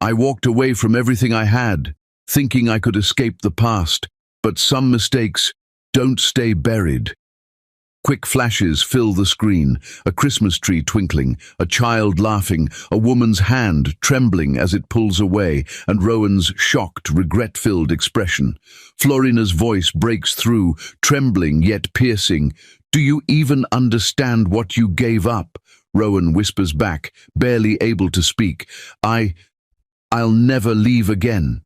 I walked away from everything I had, thinking I could escape the past, but some mistakes don't stay buried. Quick flashes fill the screen, a Christmas tree twinkling, a child laughing, a woman's hand trembling as it pulls away, and Rowan's shocked, regret-filled expression. Florina's voice breaks through, trembling yet piercing. "Do you even understand what you gave up?" Rowan whispers back, barely able to speak. I'll never leave again."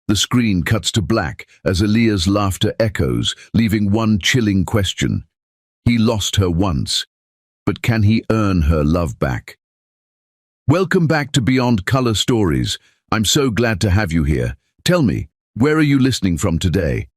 The screen cuts to black as Aaliyah's laughter echoes, leaving one chilling question. He lost her once, but can he earn her love back? Welcome back to Beyond Color Stories. I'm so glad to have you here. Tell me, where are you listening from today?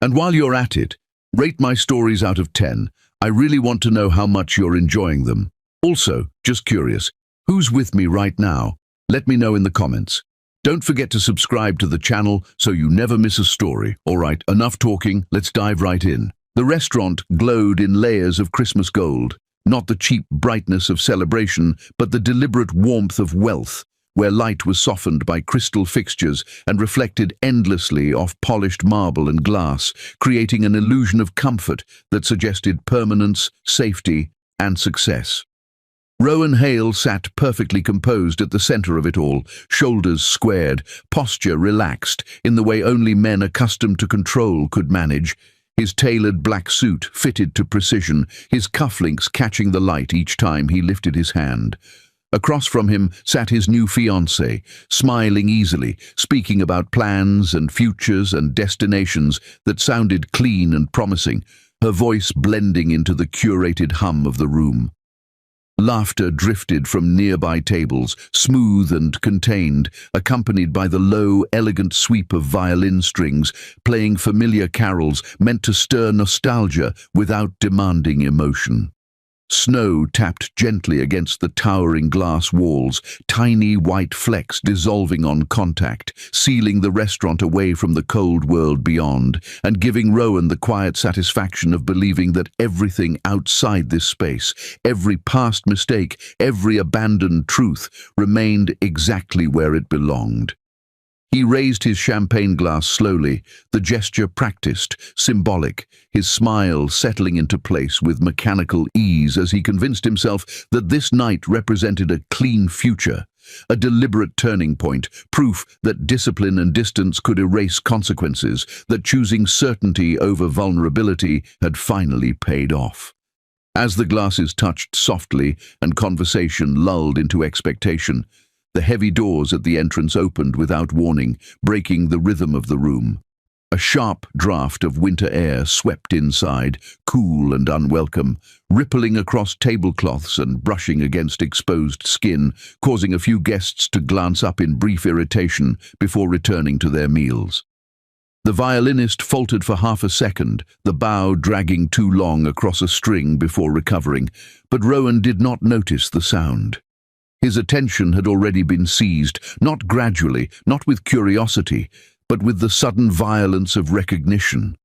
And while you're at it, rate my stories out of 10. I really want to know how much you're enjoying them. Also, just curious, who's with me right now? Let me know in the comments. Don't forget to subscribe to the channel so you never miss a story. All right, enough talking, let's dive right in. The restaurant glowed in layers of Christmas gold, not the cheap brightness of celebration, but the deliberate warmth of wealth, where light was softened by crystal fixtures and reflected endlessly off polished marble and glass, creating an illusion of comfort that suggested permanence, safety, and success. Rowan Hale sat perfectly composed at the center of it all, shoulders squared, posture relaxed, in the way only men accustomed to control could manage. His tailored black suit fitted to precision, his cufflinks catching the light each time he lifted his hand. Across from him sat his new fiancée, smiling easily, speaking about plans and futures and destinations that sounded clean and promising, her voice blending into the curated hum of the room. Laughter drifted from nearby tables, smooth and contained, accompanied by the low, elegant sweep of violin strings, playing familiar carols meant to stir nostalgia without demanding emotion. Snow tapped gently against the towering glass walls, tiny white flecks dissolving on contact, sealing the restaurant away from the cold world beyond, and giving Rowan the quiet satisfaction of believing that everything outside this space, every past mistake, every abandoned truth, remained exactly where it belonged. He raised his champagne glass slowly, the gesture practiced, symbolic, his smile settling into place with mechanical ease as he convinced himself that this night represented a clean future, a deliberate turning point, proof that discipline and distance could erase consequences, that choosing certainty over vulnerability had finally paid off. As the glasses touched softly and conversation lulled into expectation, the heavy doors at the entrance opened without warning, breaking the rhythm of the room. A sharp draft of winter air swept inside, cool and unwelcome, rippling across tablecloths and brushing against exposed skin, causing a few guests to glance up in brief irritation before returning to their meals. The violinist faltered for half a second, the bow dragging too long across a string before recovering, but Rowan did not notice the sound. His attention had already been seized, not gradually, not with curiosity, but with the sudden violence of recognition.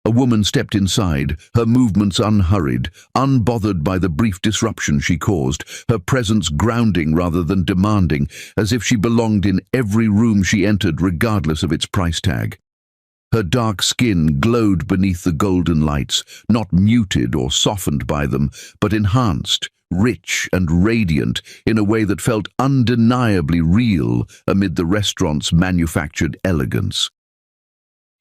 A woman stepped inside, her movements unhurried, unbothered by the brief disruption she caused, her presence grounding rather than demanding, as if she belonged in every room she entered regardless of its price tag. Her dark skin glowed beneath the golden lights, not muted or softened by them, but enhanced, rich and radiant in a way that felt undeniably real amid the restaurant's manufactured elegance.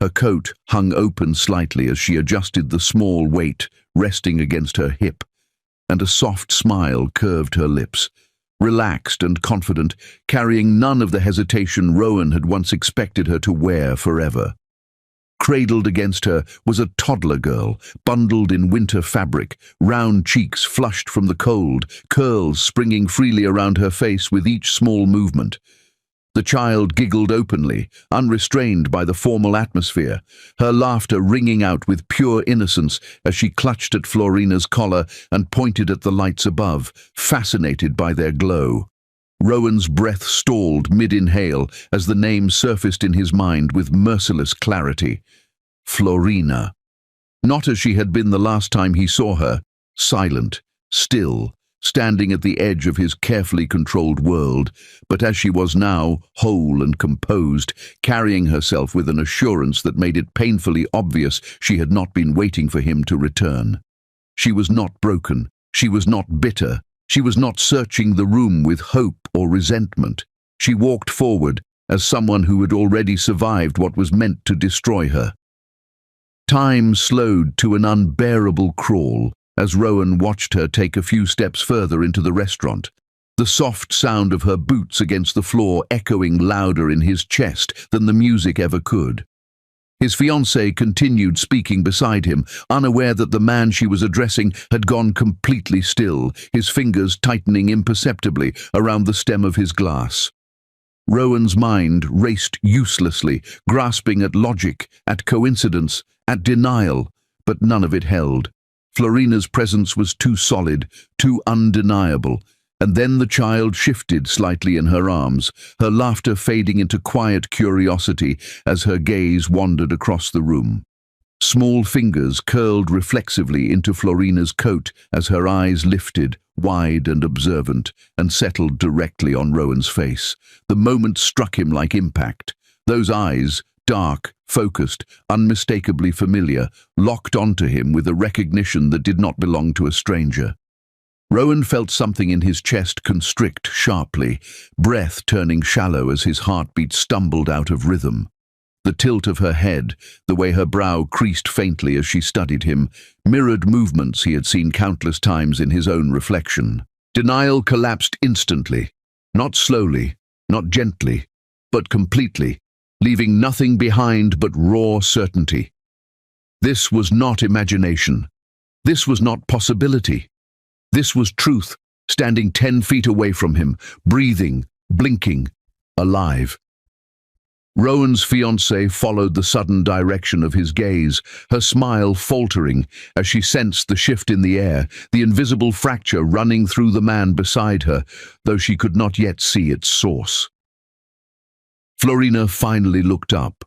Her coat hung open slightly as she adjusted the small weight resting against her hip, and a soft smile curved her lips, relaxed and confident, carrying none of the hesitation Rowan had once expected her to wear forever. Cradled against her was a toddler girl, bundled in winter fabric, round cheeks flushed from the cold, curls springing freely around her face with each small movement. The child giggled openly, unrestrained by the formal atmosphere, her laughter ringing out with pure innocence as she clutched at Florina's collar and pointed at the lights above, fascinated by their glow. Rowan's breath stalled mid-inhale as the name surfaced in his mind with merciless clarity. Florina. Not as she had been the last time he saw her, silent, still, standing at the edge of his carefully controlled world, but as she was now, whole and composed, carrying herself with an assurance that made it painfully obvious she had not been waiting for him to return. She was not broken, she was not bitter, she was not searching the room with hope or resentment. She walked forward as someone who had already survived what was meant to destroy her. Time slowed to an unbearable crawl as Rowan watched her take a few steps further into the restaurant, the soft sound of her boots against the floor echoing louder in his chest than the music ever could. His fiancée continued speaking beside him, unaware that the man she was addressing had gone completely still, his fingers tightening imperceptibly around the stem of his glass. Rowan's mind raced uselessly, grasping at logic, at coincidence, at denial, but none of it held. Florina's presence was too solid, too undeniable, and then the child shifted slightly in her arms, her laughter fading into quiet curiosity as her gaze wandered across the room. Small fingers curled reflexively into Florina's coat as her eyes lifted, wide and observant, and settled directly on Rowan's face. The moment struck him like impact. Those eyes, dark, focused, unmistakably familiar, locked onto him with a recognition that did not belong to a stranger. Rowan felt something in his chest constrict sharply, breath turning shallow as his heartbeat stumbled out of rhythm. The tilt of her head, the way her brow creased faintly as she studied him, mirrored movements he had seen countless times in his own reflection. Denial collapsed instantly, not slowly, not gently, but completely, leaving nothing behind but raw certainty. This was not imagination. This was not possibility. This was truth, standing 10 feet away from him, breathing, blinking, alive. Rowan's fiancée followed the sudden direction of his gaze, her smile faltering as she sensed the shift in the air, the invisible fracture running through the man beside her, though she could not yet see its source. Florina finally looked up.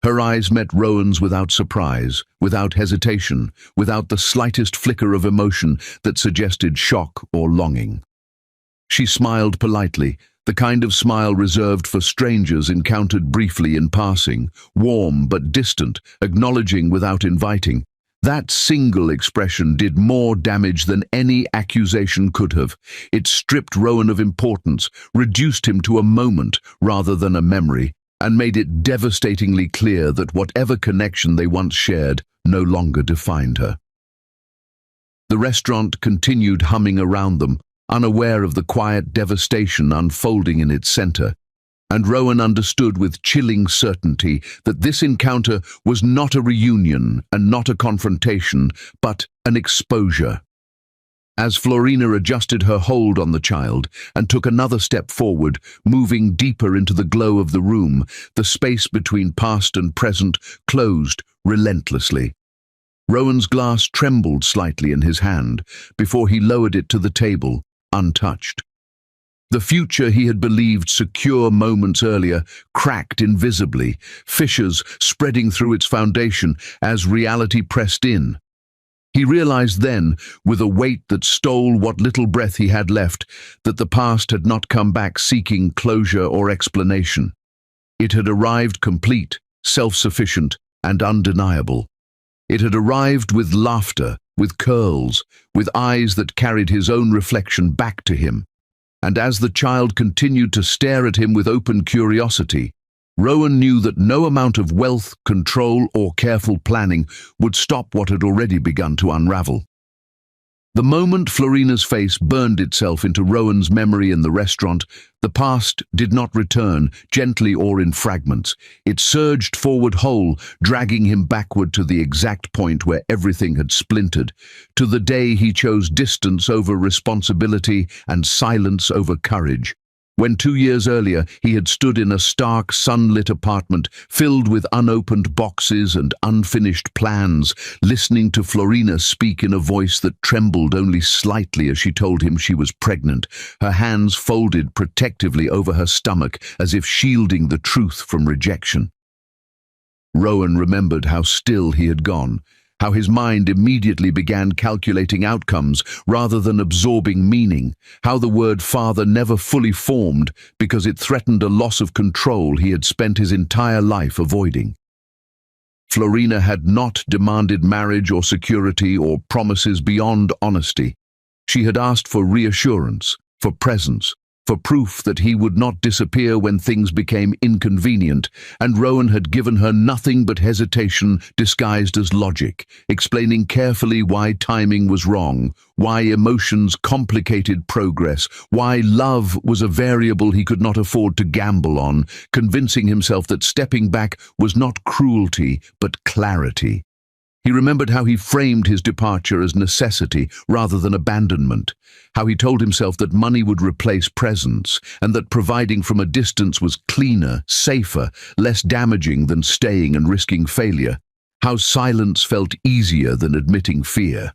Her eyes met Rowan's without surprise, without hesitation, without the slightest flicker of emotion that suggested shock or longing. She smiled politely, the kind of smile reserved for strangers encountered briefly in passing, warm but distant, acknowledging without inviting. That single expression did more damage than any accusation could have. It stripped Rowan of importance, reduced him to a moment rather than a memory, and made it devastatingly clear that whatever connection they once shared no longer defined her. The restaurant continued humming around them, unaware of the quiet devastation unfolding in its center, and Rowan understood with chilling certainty that this encounter was not a reunion and not a confrontation, but an exposure. As Florina adjusted her hold on the child and took another step forward, moving deeper into the glow of the room, the space between past and present closed relentlessly. Rowan's glass trembled slightly in his hand before he lowered it to the table, untouched. The future he had believed secure moments earlier cracked invisibly, fissures spreading through its foundation as reality pressed in. He realized then, with a weight that stole what little breath he had left, that the past had not come back seeking closure or explanation. It had arrived complete, self-sufficient, and undeniable. It had arrived with laughter, with curls, with eyes that carried his own reflection back to him. And as the child continued to stare at him with open curiosity, Rowan knew that no amount of wealth, control, or careful planning would stop what had already begun to unravel. The moment Florina's face burned itself into Rowan's memory in the restaurant, the past did not return, gently or in fragments. It surged forward whole, dragging him backward to the exact point where everything had splintered, to the day he chose distance over responsibility and silence over courage. When 2 years earlier he had stood in a stark, sunlit apartment filled with unopened boxes and unfinished plans, listening to Florina speak in a voice that trembled only slightly as she told him she was pregnant, her hands folded protectively over her stomach as if shielding the truth from rejection. Rowan remembered how still he had gone, how his mind immediately began calculating outcomes rather than absorbing meaning, how the word father never fully formed because it threatened a loss of control he had spent his entire life avoiding. Florina had not demanded marriage or security or promises beyond honesty. She had asked for reassurance, for presence, for proof that he would not disappear when things became inconvenient, and Rowan had given her nothing but hesitation disguised as logic, explaining carefully why timing was wrong, why emotions complicated progress, why love was a variable he could not afford to gamble on, convincing himself that stepping back was not cruelty but clarity. He remembered how he framed his departure as necessity rather than abandonment, how he told himself that money would replace presence, and that providing from a distance was cleaner, safer, less damaging than staying and risking failure, how silence felt easier than admitting fear.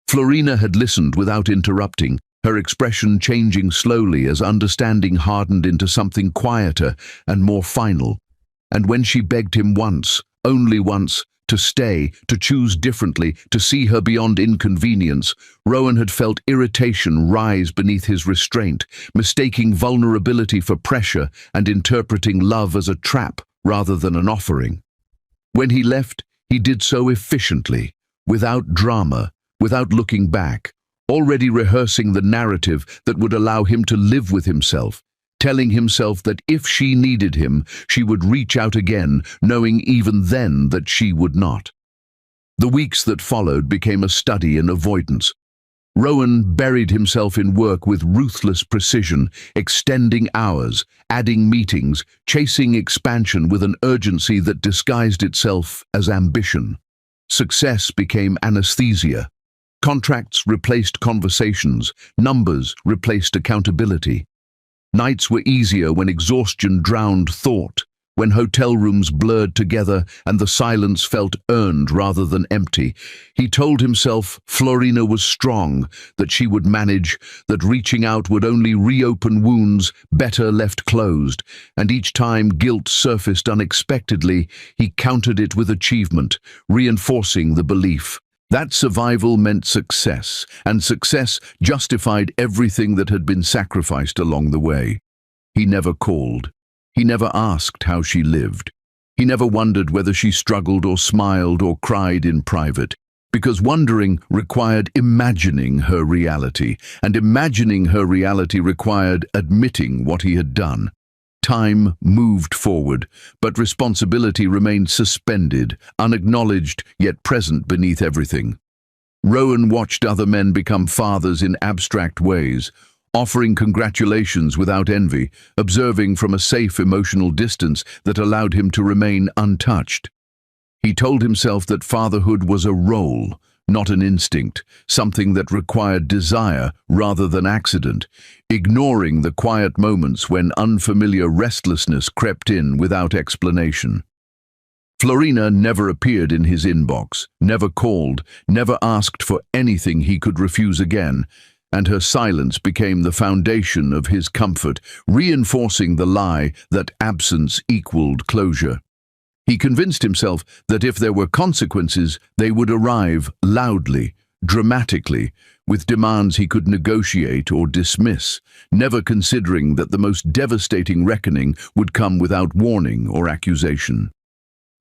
Florina had listened without interrupting, her expression changing slowly as understanding hardened into something quieter and more final. And when she begged him once, only once, to stay, to choose differently, to see her beyond inconvenience, Rowan had felt irritation rise beneath his restraint, mistaking vulnerability for pressure and interpreting love as a trap rather than an offering. When he left, he did so efficiently, without drama, without looking back, already rehearsing the narrative that would allow him to live with himself, telling himself that if she needed him, she would reach out again, knowing even then that she would not. The weeks that followed became a study in avoidance. Rowan buried himself in work with ruthless precision, extending hours, adding meetings, chasing expansion with an urgency that disguised itself as ambition. Success became anesthesia. Contracts replaced conversations, numbers replaced accountability. Nights were easier when exhaustion drowned thought, when hotel rooms blurred together and the silence felt earned rather than empty. He told himself Florina was strong, that she would manage, that reaching out would only reopen wounds better left closed, and each time guilt surfaced unexpectedly, he countered it with achievement, reinforcing the belief that survival meant success, and success justified everything that had been sacrificed along the way. He never called. He never asked how she lived. He never wondered whether she struggled or smiled or cried in private, because wondering required imagining her reality, and imagining her reality required admitting what he had done. Time moved forward, but responsibility remained suspended, unacknowledged, yet present beneath everything. Rowan watched other men become fathers in abstract ways, offering congratulations without envy, observing from a safe emotional distance that allowed him to remain untouched. He told himself that fatherhood was a role, not an instinct, something that required desire rather than accident, ignoring the quiet moments when unfamiliar restlessness crept in without explanation. Florina never appeared in his inbox, never called, never asked for anything he could refuse again, and her silence became the foundation of his comfort, reinforcing the lie that absence equaled closure. He convinced himself that if there were consequences, they would arrive loudly, dramatically, with demands he could negotiate or dismiss, never considering that the most devastating reckoning would come without warning or accusation.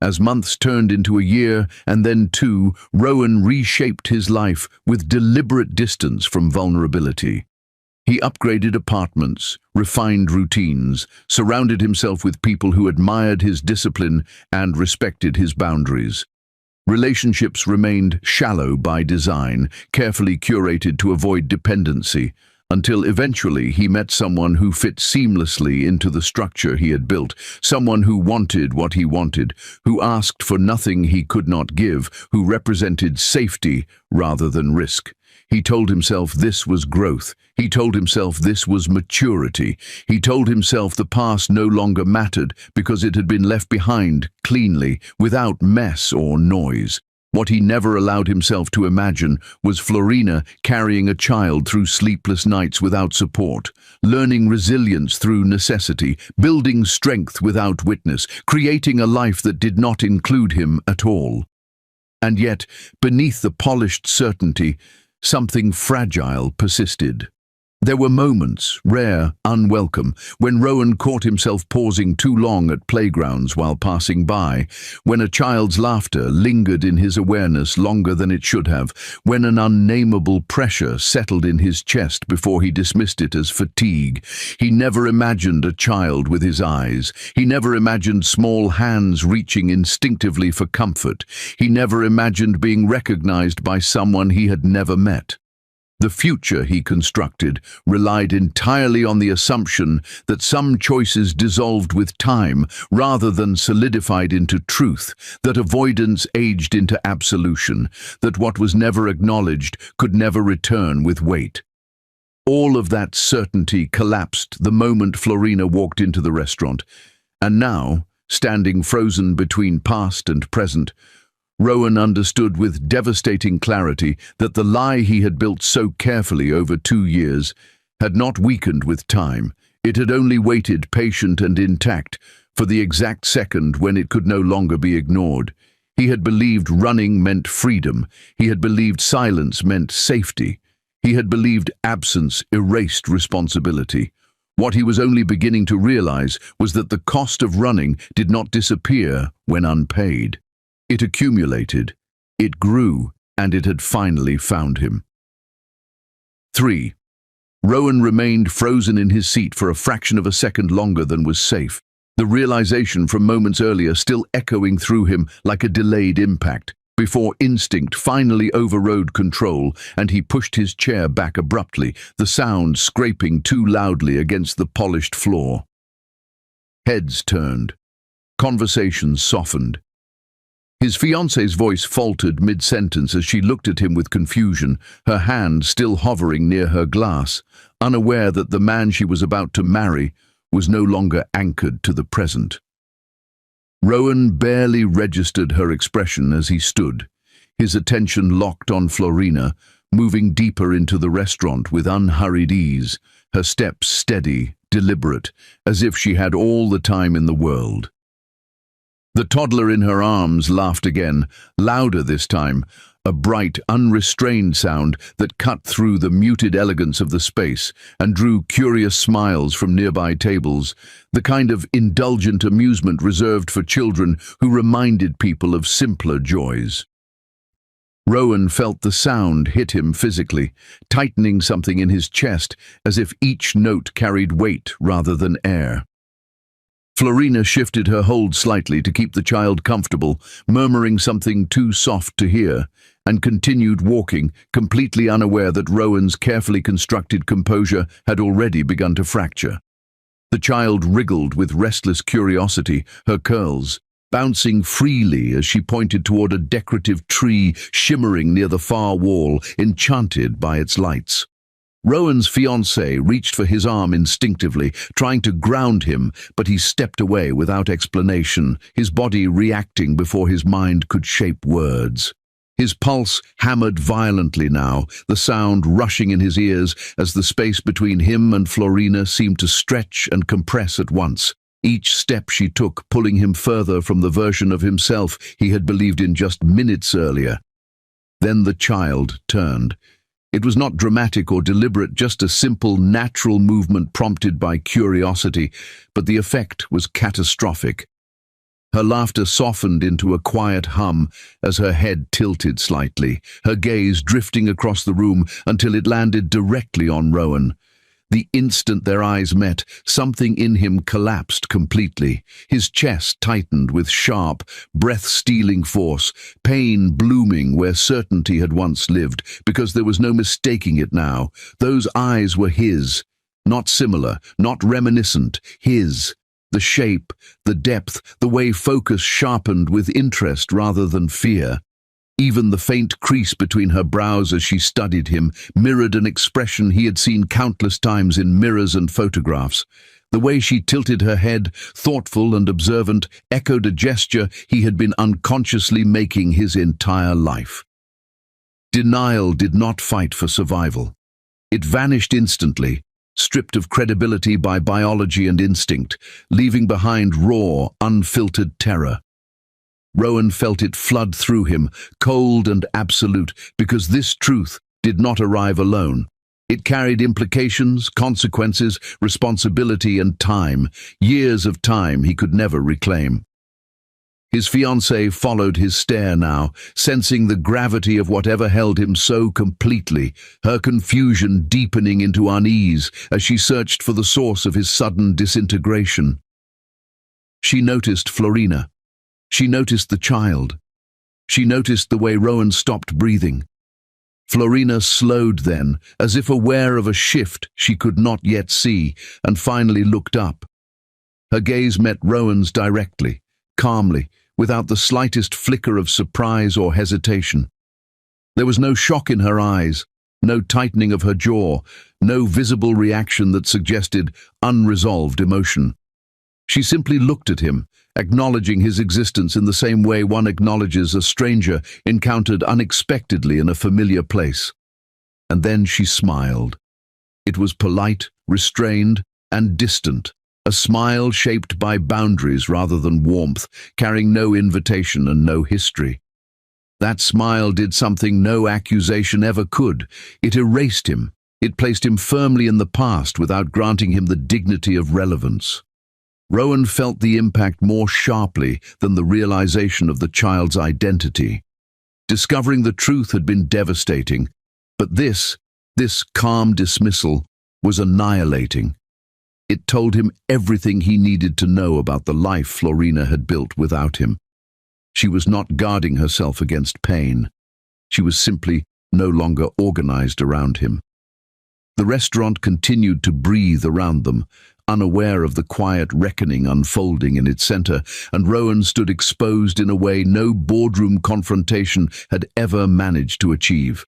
As months turned into a year and then two, Rowan reshaped his life with deliberate distance from vulnerability. He upgraded apartments, refined routines, surrounded himself with people who admired his discipline and respected his boundaries. Relationships remained shallow by design, carefully curated to avoid dependency, until eventually he met someone who fit seamlessly into the structure he had built, someone who wanted what he wanted, who asked for nothing he could not give, who represented safety rather than risk. He told himself this was growth. He told himself this was maturity. He told himself the past no longer mattered because it had been left behind cleanly, without mess or noise. What he never allowed himself to imagine was Florina carrying a child through sleepless nights without support, learning resilience through necessity, building strength without witness, creating a life that did not include him at all. And yet, beneath the polished certainty, something fragile persisted. There were moments, rare, unwelcome, when Rowan caught himself pausing too long at playgrounds while passing by, when a child's laughter lingered in his awareness longer than it should have, when an unnameable pressure settled in his chest before he dismissed it as fatigue. He never imagined a child with his eyes. He never imagined small hands reaching instinctively for comfort. He never imagined being recognized by someone he had never met. The future he constructed relied entirely on the assumption that some choices dissolved with time rather than solidified into truth, that avoidance aged into absolution, that what was never acknowledged could never return with weight. All of that certainty collapsed the moment Florina walked into the restaurant, and now, standing frozen between past and present, Rowan understood with devastating clarity that the lie he had built so carefully over 2 years had not weakened with time. It had only waited, patient and intact, for the exact second when it could no longer be ignored. He had believed running meant freedom. He had believed silence meant safety. He had believed absence erased responsibility. What he was only beginning to realize was that the cost of running did not disappear when unpaid. It accumulated, it grew, and it had finally found him. 3. Rowan remained frozen in his seat for a fraction of a second longer than was safe, the realization from moments earlier still echoing through him like a delayed impact, before instinct finally overrode control and he pushed his chair back abruptly, the sound scraping too loudly against the polished floor. Heads turned. Conversations softened. His fiancée's voice faltered mid-sentence as she looked at him with confusion, her hand still hovering near her glass, unaware that the man she was about to marry was no longer anchored to the present. Rowan barely registered her expression as he stood, his attention locked on Florina, moving deeper into the restaurant with unhurried ease, her steps steady, deliberate, as if she had all the time in the world. The toddler in her arms laughed again, louder this time, a bright, unrestrained sound that cut through the muted elegance of the space and drew curious smiles from nearby tables, the kind of indulgent amusement reserved for children who reminded people of simpler joys. Rowan felt the sound hit him physically, tightening something in his chest as if each note carried weight rather than air. Florina shifted her hold slightly to keep the child comfortable, murmuring something too soft to hear, and continued walking, completely unaware that Rowan's carefully constructed composure had already begun to fracture. The child wriggled with restless curiosity, her curls bouncing freely as she pointed toward a decorative tree shimmering near the far wall, enchanted by its lights. Rowan's fiancée reached for his arm instinctively, trying to ground him, but he stepped away without explanation, his body reacting before his mind could shape words. His pulse hammered violently now, the sound rushing in his ears as the space between him and Florina seemed to stretch and compress at once, each step she took pulling him further from the version of himself he had believed in just minutes earlier. Then the child turned. It was not dramatic or deliberate, just a simple, natural movement prompted by curiosity, but the effect was catastrophic. Her laughter softened into a quiet hum as her head tilted slightly, her gaze drifting across the room until it landed directly on Rowan. The instant their eyes met, something in him collapsed completely. His chest tightened with sharp, breath-stealing force, pain blooming where certainty had once lived, because there was no mistaking it now. Those eyes were his, not similar, not reminiscent, his. The shape, the depth, the way focus sharpened with interest rather than fear. Even the faint crease between her brows as she studied him mirrored an expression he had seen countless times in mirrors and photographs. The way she tilted her head, thoughtful and observant, echoed a gesture he had been unconsciously making his entire life. Denial did not fight for survival. It vanished instantly, stripped of credibility by biology and instinct, leaving behind raw, unfiltered terror. Rowan felt it flood through him, cold and absolute, because this truth did not arrive alone. It carried implications, consequences, responsibility, and time, years of time he could never reclaim. His fiancée followed his stare now, sensing the gravity of whatever held him so completely, her confusion deepening into unease as she searched for the source of his sudden disintegration. She noticed Florina. She noticed the child. She noticed the way Rowan stopped breathing. Florina slowed then, as if aware of a shift she could not yet see, and finally looked up. Her gaze met Rowan's directly, calmly, without the slightest flicker of surprise or hesitation. There was no shock in her eyes, no tightening of her jaw, no visible reaction that suggested unresolved emotion. She simply looked at him, acknowledging his existence in the same way one acknowledges a stranger encountered unexpectedly in a familiar place. And then she smiled. It was polite, restrained, and distant, a smile shaped by boundaries rather than warmth, carrying no invitation and no history. That smile did something no accusation ever could. It erased him. It placed him firmly in the past without granting him the dignity of relevance. Rowan felt the impact more sharply than the realization of the child's identity. Discovering the truth had been devastating, but this calm dismissal was annihilating. It told him everything he needed to know about the life Florina had built without him. She was not guarding herself against pain. She was simply no longer organized around him. The restaurant continued to breathe around them, unaware of the quiet reckoning unfolding in its center, and Rowan stood exposed in a way no boardroom confrontation had ever managed to achieve.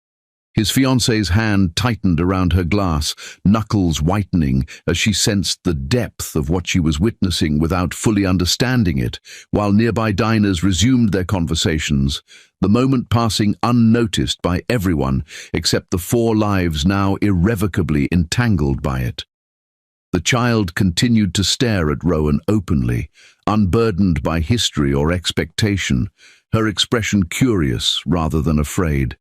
His fiancée's hand tightened around her glass, knuckles whitening as she sensed the depth of what she was witnessing without fully understanding it, while nearby diners resumed their conversations, the moment passing unnoticed by everyone except the 4 lives now irrevocably entangled by it. The child continued to stare at Rowan openly, unburdened by history or expectation, her expression curious rather than afraid.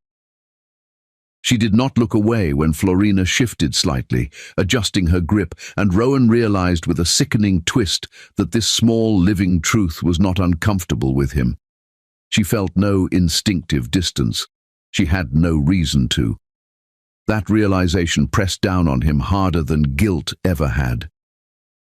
She did not look away when Florina shifted slightly, adjusting her grip, and Rowan realized with a sickening twist that this small living truth was not uncomfortable with him. She felt no instinctive distance. She had no reason to. That realization pressed down on him harder than guilt ever had.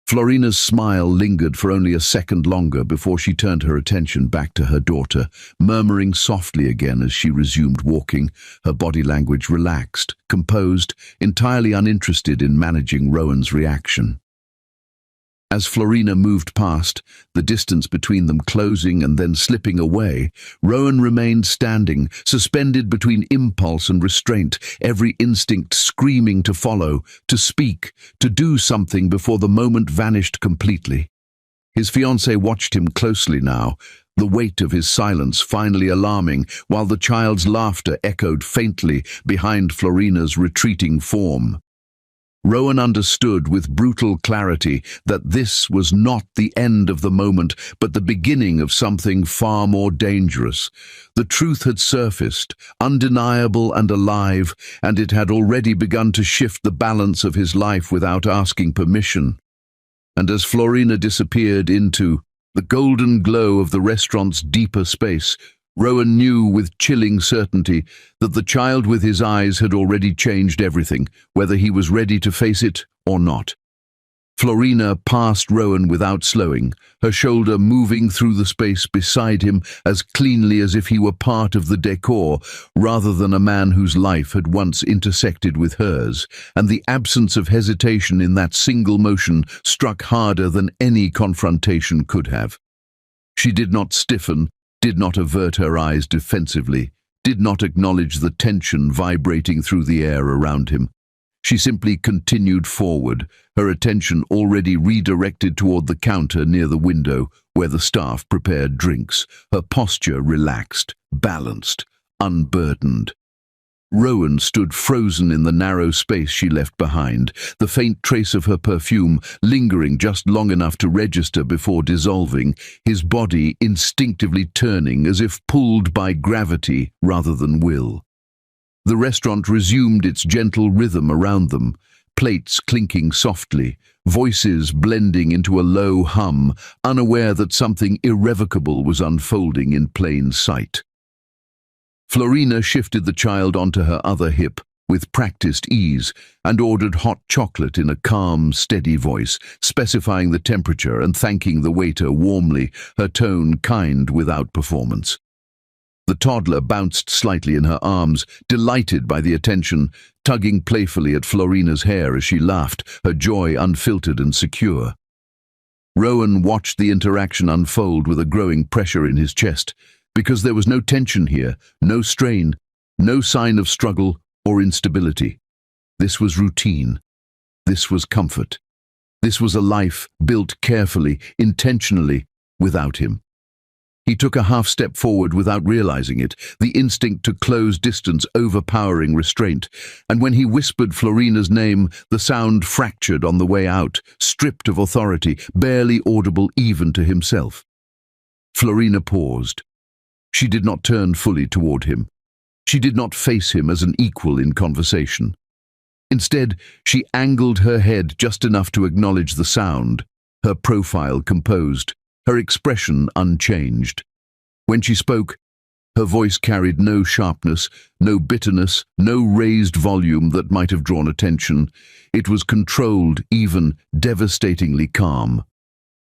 Florina's smile lingered for only a second longer before she turned her attention back to her daughter, murmuring softly again as she resumed walking, her body language relaxed, composed, entirely uninterested in managing Rowan's reaction. As Florina moved past, the distance between them closing and then slipping away, Rowan remained standing, suspended between impulse and restraint, every instinct screaming to follow, to speak, to do something before the moment vanished completely. His fiancée watched him closely now, the weight of his silence finally alarming, while the child's laughter echoed faintly behind Florina's retreating form. Rowan understood with brutal clarity that this was not the end of the moment, but the beginning of something far more dangerous. The truth had surfaced, undeniable and alive, and it had already begun to shift the balance of his life without asking permission. And as Florina disappeared into the golden glow of the restaurant's deeper space, Rowan knew with chilling certainty that the child with his eyes had already changed everything, whether he was ready to face it or not. Florina passed Rowan without slowing, her shoulder moving through the space beside him as cleanly as if he were part of the decor rather than a man whose life had once intersected with hers, and the absence of hesitation in that single motion struck harder than any confrontation could have. She did not stiffen, did not avert her eyes defensively, did not acknowledge the tension vibrating through the air around him. She simply continued forward, her attention already redirected toward the counter near the window where the staff prepared drinks, her posture relaxed, balanced, unburdened. Rowan stood frozen in the narrow space she left behind, the faint trace of her perfume lingering just long enough to register before dissolving, his body instinctively turning as if pulled by gravity rather than will. The restaurant resumed its gentle rhythm around them, plates clinking softly, voices blending into a low hum, unaware that something irrevocable was unfolding in plain sight. Florina shifted the child onto her other hip with practiced ease and ordered hot chocolate in a calm, steady voice, specifying the temperature and thanking the waiter warmly, her tone kind without performance. The toddler bounced slightly in her arms, delighted by the attention, tugging playfully at Florina's hair as she laughed, her joy unfiltered and secure. Rowan watched the interaction unfold with a growing pressure in his chest, because there was no tension here, no strain, no sign of struggle or instability. This was routine. This was comfort. This was a life built carefully, intentionally, without him. He took a half step forward without realizing it, the instinct to close distance overpowering restraint, and when he whispered Florina's name, the sound fractured on the way out, stripped of authority, barely audible even to himself. Florina paused. She did not turn fully toward him. She did not face him as an equal in conversation. Instead, she angled her head just enough to acknowledge the sound, her profile composed, her expression unchanged. When she spoke, her voice carried no sharpness, no bitterness, no raised volume that might have drawn attention. It was controlled, even devastatingly calm.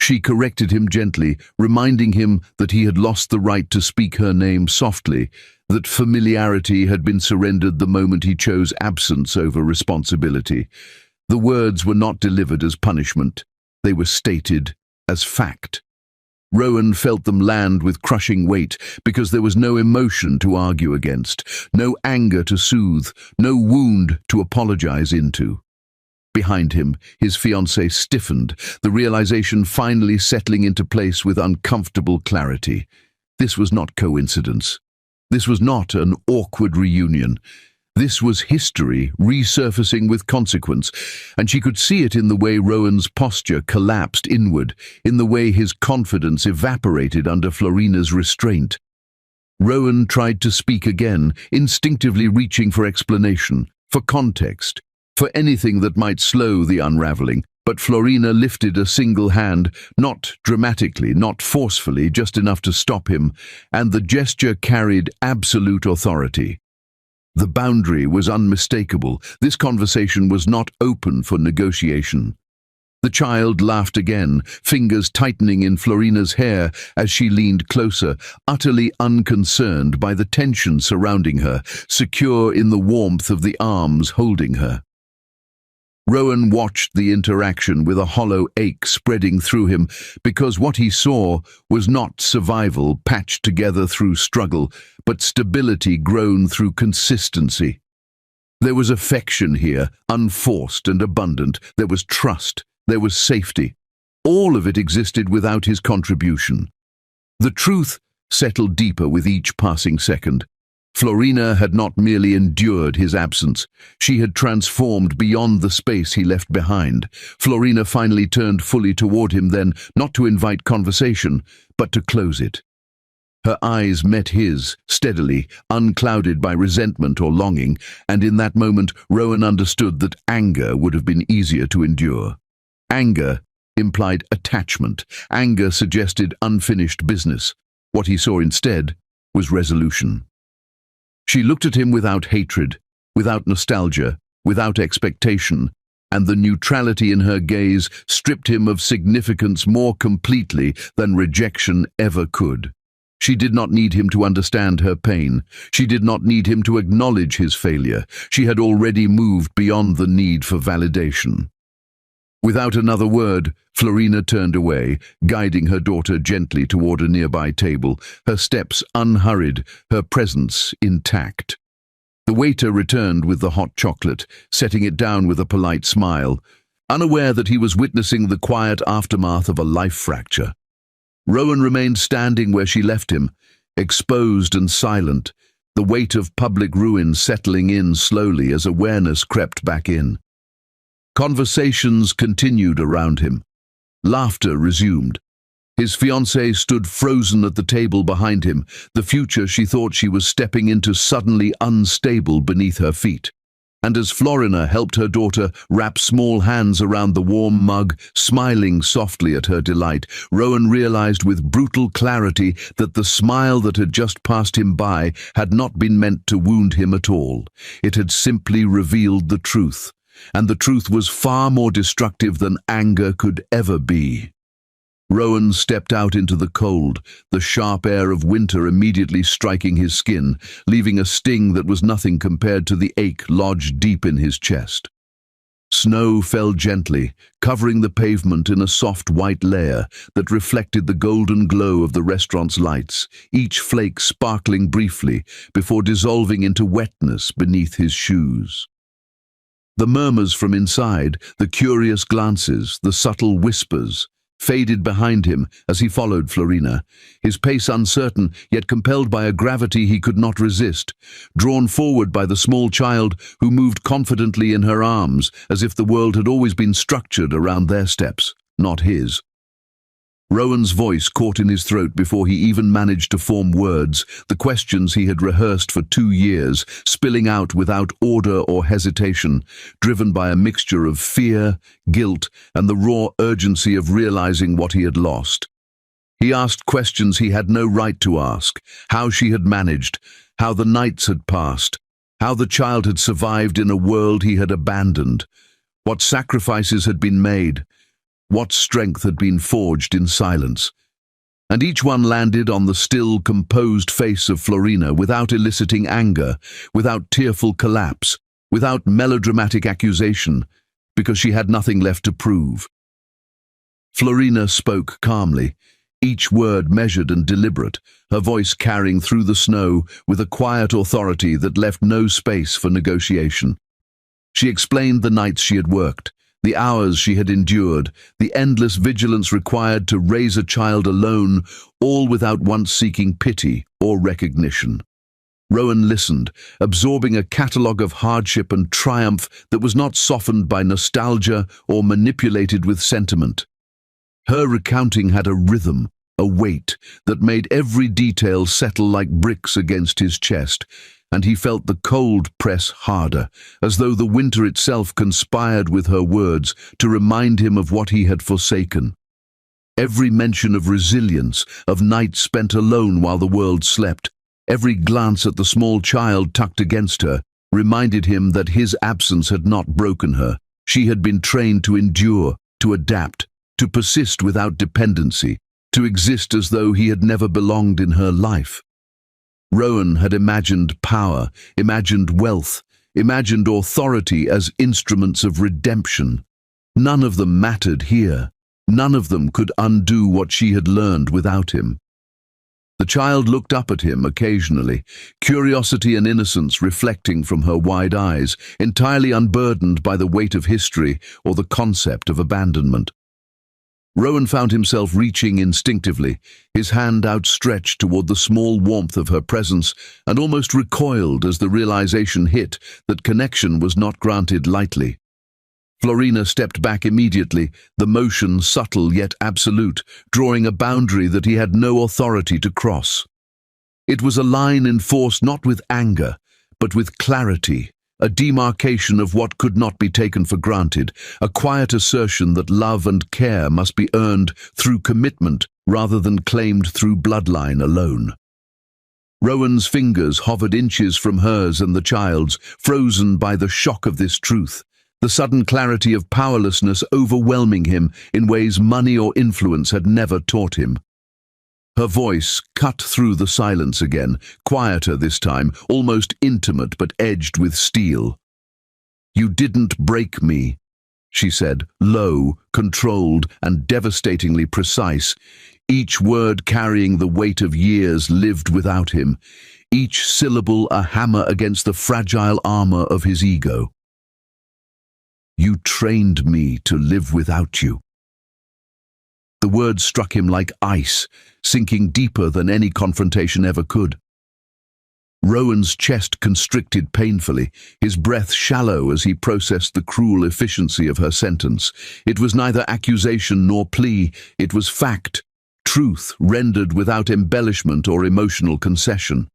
She corrected him gently, reminding him that he had lost the right to speak her name softly, that familiarity had been surrendered the moment he chose absence over responsibility. The words were not delivered as punishment. They were stated as fact. Rowan felt them land with crushing weight because there was no emotion to argue against, no anger to soothe, no wound to apologize into. Behind him, his fiancée stiffened, the realization finally settling into place with uncomfortable clarity. This was not coincidence. This was not an awkward reunion. This was history resurfacing with consequence, and she could see it in the way Rowan's posture collapsed inward, in the way his confidence evaporated under Florina's restraint. Rowan tried to speak again, instinctively reaching for explanation, for context, for anything that might slow the unraveling, but Florina lifted a single hand, not dramatically, not forcefully, just enough to stop him, and the gesture carried absolute authority. The boundary was unmistakable. This conversation was not open for negotiation. The child laughed again, fingers tightening in Florina's hair as she leaned closer, utterly unconcerned by the tension surrounding her, secure in the warmth of the arms holding her. Rowan watched the interaction with a hollow ache spreading through him because what he saw was not survival patched together through struggle, but stability grown through consistency. There was affection here, unforced and abundant. There was trust. There was safety. All of it existed without his contribution. The truth settled deeper with each passing second. Florina had not merely endured his absence. She had transformed beyond the space he left behind. Florina finally turned fully toward him then, not to invite conversation, but to close it. Her eyes met his, steadily, unclouded by resentment or longing, and in that moment Rowan understood that anger would have been easier to endure. Anger implied attachment. Anger suggested unfinished business. What he saw instead was resolution. She looked at him without hatred, without nostalgia, without expectation, and the neutrality in her gaze stripped him of significance more completely than rejection ever could. She did not need him to understand her pain. She did not need him to acknowledge his failure. She had already moved beyond the need for validation. Without another word, Florina turned away, guiding her daughter gently toward a nearby table, her steps unhurried, her presence intact. The waiter returned with the hot chocolate, setting it down with a polite smile, unaware that he was witnessing the quiet aftermath of a life fracture. Rowan remained standing where she left him, exposed and silent, the weight of public ruin settling in slowly as awareness crept back in. Conversations continued around him. Laughter resumed. His fiancée stood frozen at the table behind him, the future she thought she was stepping into suddenly unstable beneath her feet. And as Florina helped her daughter wrap small hands around the warm mug, smiling softly at her delight, Rowan realized with brutal clarity that the smile that had just passed him by had not been meant to wound him at all. It had simply revealed the truth, and the truth was far more destructive than anger could ever be. Rowan stepped out into the cold, the sharp air of winter immediately striking his skin, leaving a sting that was nothing compared to the ache lodged deep in his chest. Snow fell gently, covering the pavement in a soft white layer that reflected the golden glow of the restaurant's lights, each flake sparkling briefly before dissolving into wetness beneath his shoes. The murmurs from inside, the curious glances, the subtle whispers, faded behind him as he followed Florina, his pace uncertain, yet compelled by a gravity he could not resist, drawn forward by the small child who moved confidently in her arms, as if the world had always been structured around their steps, not his. Rowan's voice caught in his throat before he even managed to form words, the questions he had rehearsed for 2 years, spilling out without order or hesitation, driven by a mixture of fear, guilt, and the raw urgency of realizing what he had lost. He asked questions he had no right to ask: how she had managed, how the nights had passed, how the child had survived in a world he had abandoned, what sacrifices had been made, what strength had been forged in silence. And each one landed on the still, composed face of Florina without eliciting anger, without tearful collapse, without melodramatic accusation, because she had nothing left to prove. Florina spoke calmly, each word measured and deliberate, her voice carrying through the snow with a quiet authority that left no space for negotiation. She explained the nights she had worked, the hours she had endured, the endless vigilance required to raise a child alone, all without once seeking pity or recognition. Rowan listened, absorbing a catalogue of hardship and triumph that was not softened by nostalgia or manipulated with sentiment. Her recounting had a rhythm, a weight, that made every detail settle like bricks against his chest, and he felt the cold press harder, as though the winter itself conspired with her words to remind him of what he had forsaken. Every mention of resilience, of nights spent alone while the world slept, every glance at the small child tucked against her, reminded him that his absence had not broken her. She had been trained to endure, to adapt, to persist without dependency, to exist as though he had never belonged in her life. Rowan had imagined power, imagined wealth, imagined authority as instruments of redemption. None of them mattered here. None of them could undo what she had learned without him. The child looked up at him occasionally, curiosity and innocence reflecting from her wide eyes, entirely unburdened by the weight of history or the concept of abandonment. Rowan found himself reaching instinctively, his hand outstretched toward the small warmth of her presence, and almost recoiled as the realization hit that connection was not granted lightly. Florina stepped back immediately, the motion subtle yet absolute, drawing a boundary that he had no authority to cross. It was a line enforced not with anger, but with clarity, a demarcation of what could not be taken for granted, a quiet assertion that love and care must be earned through commitment rather than claimed through bloodline alone. Rowan's fingers hovered inches from hers and the child's, frozen by the shock of this truth, the sudden clarity of powerlessness overwhelming him in ways money or influence had never taught him. Her voice cut through the silence again, quieter this time, almost intimate but edged with steel. "You didn't break me," she said, low, controlled, and devastatingly precise, each word carrying the weight of years lived without him, each syllable a hammer against the fragile armor of his ego. "You trained me to live without you." The words struck him like ice, sinking deeper than any confrontation ever could. Rowan's chest constricted painfully, his breath shallow as he processed the cruel efficiency of her sentence. It was neither accusation nor plea, it was fact, truth rendered without embellishment or emotional concession.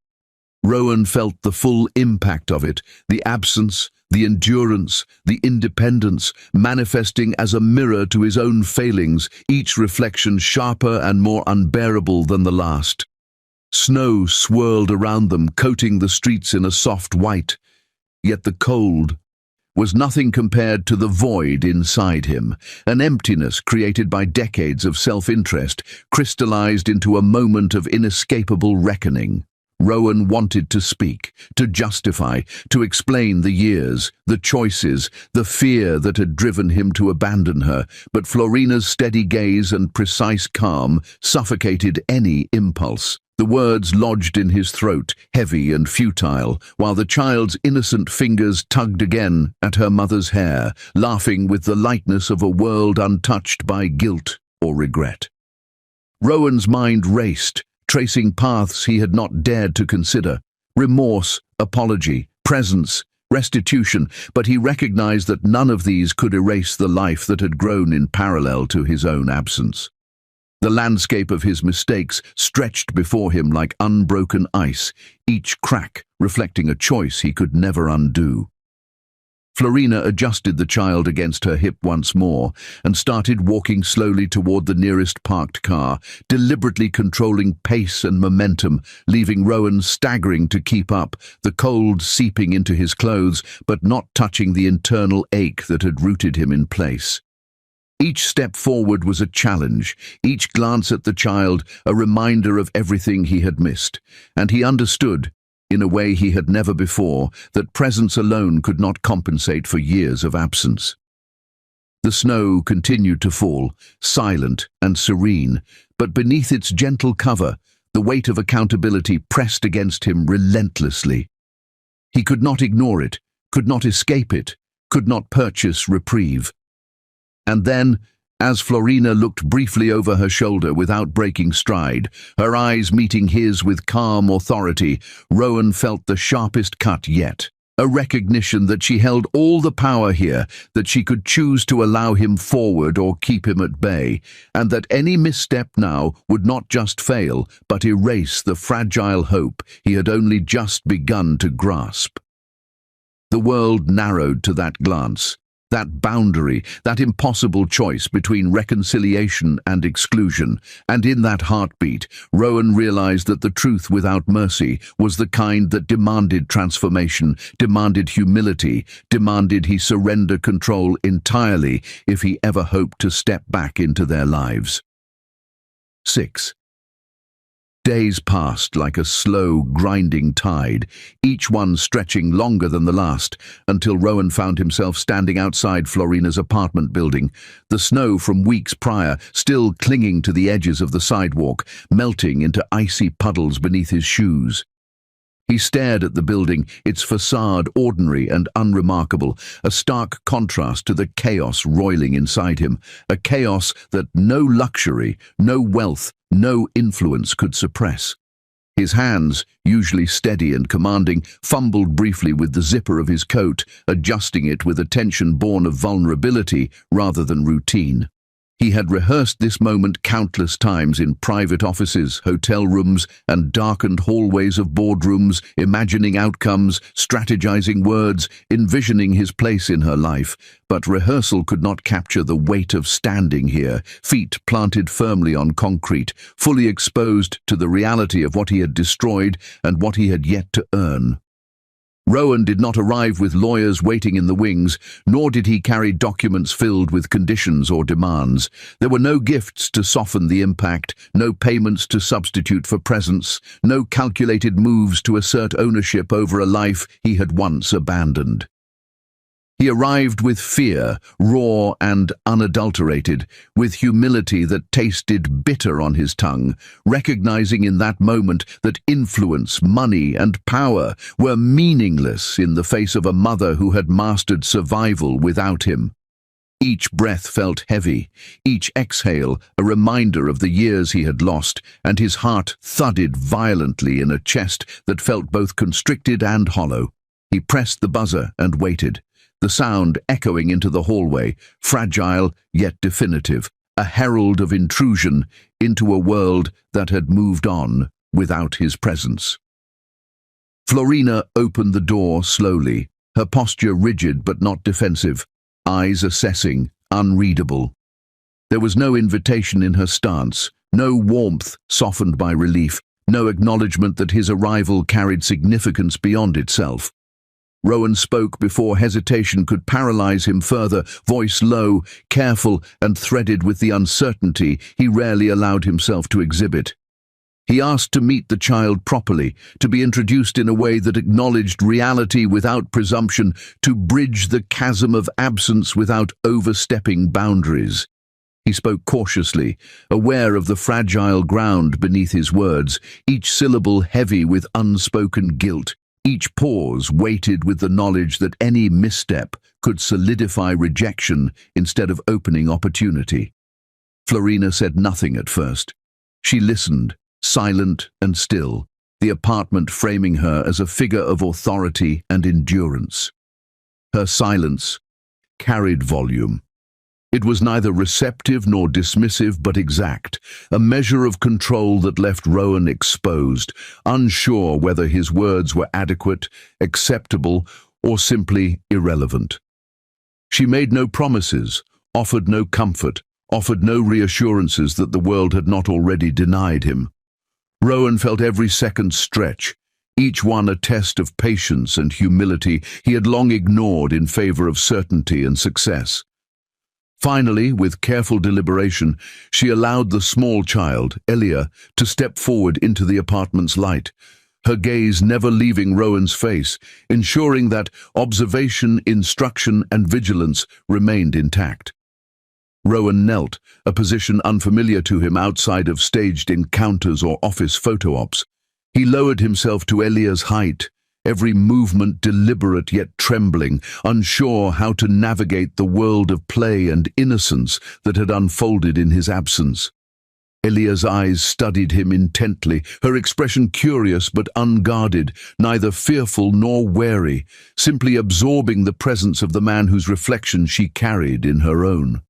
Rowan felt the full impact of it, the absence, the endurance, the independence, manifesting as a mirror to his own failings, each reflection sharper and more unbearable than the last. Snow swirled around them, coating the streets in a soft white. Yet the cold was nothing compared to the void inside him, an emptiness created by decades of self-interest, crystallized into a moment of inescapable reckoning. Rowan wanted to speak, to justify, to explain the years, the choices, the fear that had driven him to abandon her, but Florina's steady gaze and precise calm suffocated any impulse. The words lodged in his throat, heavy and futile, while the child's innocent fingers tugged again at her mother's hair, laughing with the lightness of a world untouched by guilt or regret. Rowan's mind raced, tracing paths he had not dared to consider. Remorse, apology, presence, restitution, but he recognized that none of these could erase the life that had grown in parallel to his own absence. The landscape of his mistakes stretched before him like unbroken ice, each crack reflecting a choice he could never undo. Florina adjusted the child against her hip once more and started walking slowly toward the nearest parked car, deliberately controlling pace and momentum, leaving Rowan staggering to keep up, the cold seeping into his clothes but not touching the internal ache that had rooted him in place. Each step forward was a challenge, each glance at the child a reminder of everything he had missed, and he understood, in a way he had never before, that presence alone could not compensate for years of absence. The snow continued to fall, silent and serene, but beneath its gentle cover, the weight of accountability pressed against him relentlessly. He could not ignore it, could not escape it, could not purchase reprieve. And then, as Florina looked briefly over her shoulder without breaking stride, her eyes meeting his with calm authority, Rowan felt the sharpest cut yet. A recognition that she held all the power here, that she could choose to allow him forward or keep him at bay, and that any misstep now would not just fail, but erase the fragile hope he had only just begun to grasp. The world narrowed to that glance. That boundary, that impossible choice between reconciliation and exclusion, and in that heartbeat, Rowan realized that the truth without mercy was the kind that demanded transformation, demanded humility, demanded he surrender control entirely if he ever hoped to step back into their lives. 6. Days passed like a slow, grinding tide, each one stretching longer than the last, until Rowan found himself standing outside Florina's apartment building, the snow from weeks prior still clinging to the edges of the sidewalk, melting into icy puddles beneath his shoes. He stared at the building, its facade ordinary and unremarkable, a stark contrast to the chaos roiling inside him, a chaos that no luxury, no wealth, no influence could suppress. His hands, usually steady and commanding, fumbled briefly with the zipper of his coat, adjusting it with a tension born of vulnerability rather than routine. He had rehearsed this moment countless times in private offices, hotel rooms, and darkened hallways of boardrooms, imagining outcomes, strategizing words, envisioning his place in her life. But rehearsal could not capture the weight of standing here, feet planted firmly on concrete, fully exposed to the reality of what he had destroyed and what he had yet to earn. Rowan did not arrive with lawyers waiting in the wings, nor did he carry documents filled with conditions or demands. There were no gifts to soften the impact, no payments to substitute for presence, no calculated moves to assert ownership over a life he had once abandoned. He arrived with fear, raw and unadulterated, with humility that tasted bitter on his tongue, recognizing in that moment that influence, money, and power were meaningless in the face of a mother who had mastered survival without him. Each breath felt heavy, each exhale a reminder of the years he had lost, and his heart thudded violently in a chest that felt both constricted and hollow. He pressed the buzzer and waited, the sound echoing into the hallway, fragile yet definitive, a herald of intrusion into a world that had moved on without his presence. Florina opened the door slowly, her posture rigid but not defensive, eyes assessing, unreadable. There was no invitation in her stance, no warmth softened by relief, no acknowledgement that his arrival carried significance beyond itself. Rowan spoke before hesitation could paralyze him further, voice low, careful, and threaded with the uncertainty he rarely allowed himself to exhibit. He asked to meet the child properly, to be introduced in a way that acknowledged reality without presumption, to bridge the chasm of absence without overstepping boundaries. He spoke cautiously, aware of the fragile ground beneath his words, each syllable heavy with unspoken guilt, each pause weighted with the knowledge that any misstep could solidify rejection instead of opening opportunity. Florina said nothing at first. She listened, silent and still, the apartment framing her as a figure of authority and endurance. Her silence carried volume. It was neither receptive nor dismissive but exact, a measure of control that left Rowan exposed, unsure whether his words were adequate, acceptable, or simply irrelevant. She made no promises, offered no comfort, offered no reassurances that the world had not already denied him. Rowan felt every second stretch, each one a test of patience and humility he had long ignored in favor of certainty and success. Finally, with careful deliberation, she allowed the small child, Elia, to step forward into the apartment's light, her gaze never leaving Rowan's face, ensuring that observation, instruction, and vigilance remained intact. Rowan knelt, a position unfamiliar to him outside of staged encounters or office photo ops. He lowered himself to Elia's height, every movement deliberate yet trembling, unsure how to navigate the world of play and innocence that had unfolded in his absence. Elia's eyes studied him intently, her expression curious but unguarded, neither fearful nor wary, simply absorbing the presence of the man whose reflection she carried in her own.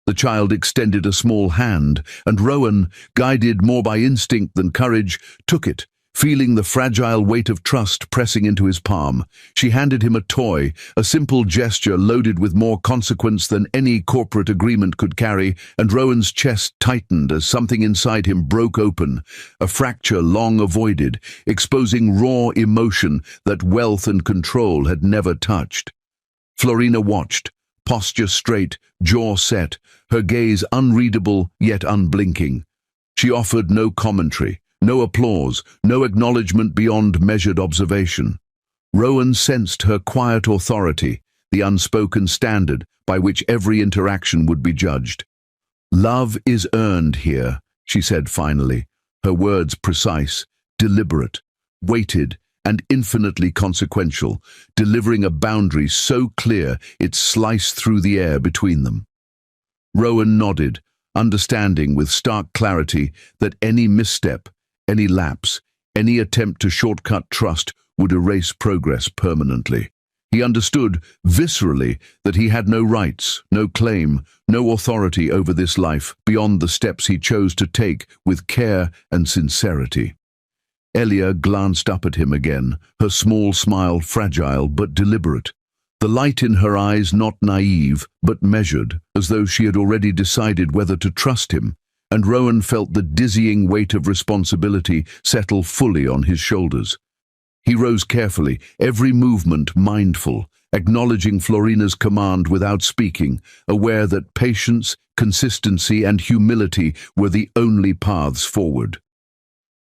The child extended a small hand, and Rowan, guided more by instinct than courage, took it, feeling the fragile weight of trust pressing into his palm. She handed him a toy, a simple gesture loaded with more consequence than any corporate agreement could carry, and Rowan's chest tightened as something inside him broke open, a fracture long avoided, exposing raw emotion that wealth and control had never touched. Florina watched, posture straight, jaw set, her gaze unreadable yet unblinking. She offered no commentary, no applause, no acknowledgement beyond measured observation. Rowan sensed her quiet authority, the unspoken standard by which every interaction would be judged. "Love is earned here," she said finally, her words precise, deliberate, weighted, and infinitely consequential, delivering a boundary so clear it sliced through the air between them. Rowan nodded, understanding with stark clarity that any misstep, any lapse, any attempt to shortcut trust would erase progress permanently. He understood, viscerally, that he had no rights, no claim, no authority over this life beyond the steps he chose to take with care and sincerity. Elia glanced up at him again, her small smile fragile but deliberate. The light in her eyes not naive, but measured, as though she had already decided whether to trust him, and Rowan felt the dizzying weight of responsibility settle fully on his shoulders. He rose carefully, every movement mindful, acknowledging Florina's command without speaking, aware that patience, consistency, and humility were the only paths forward.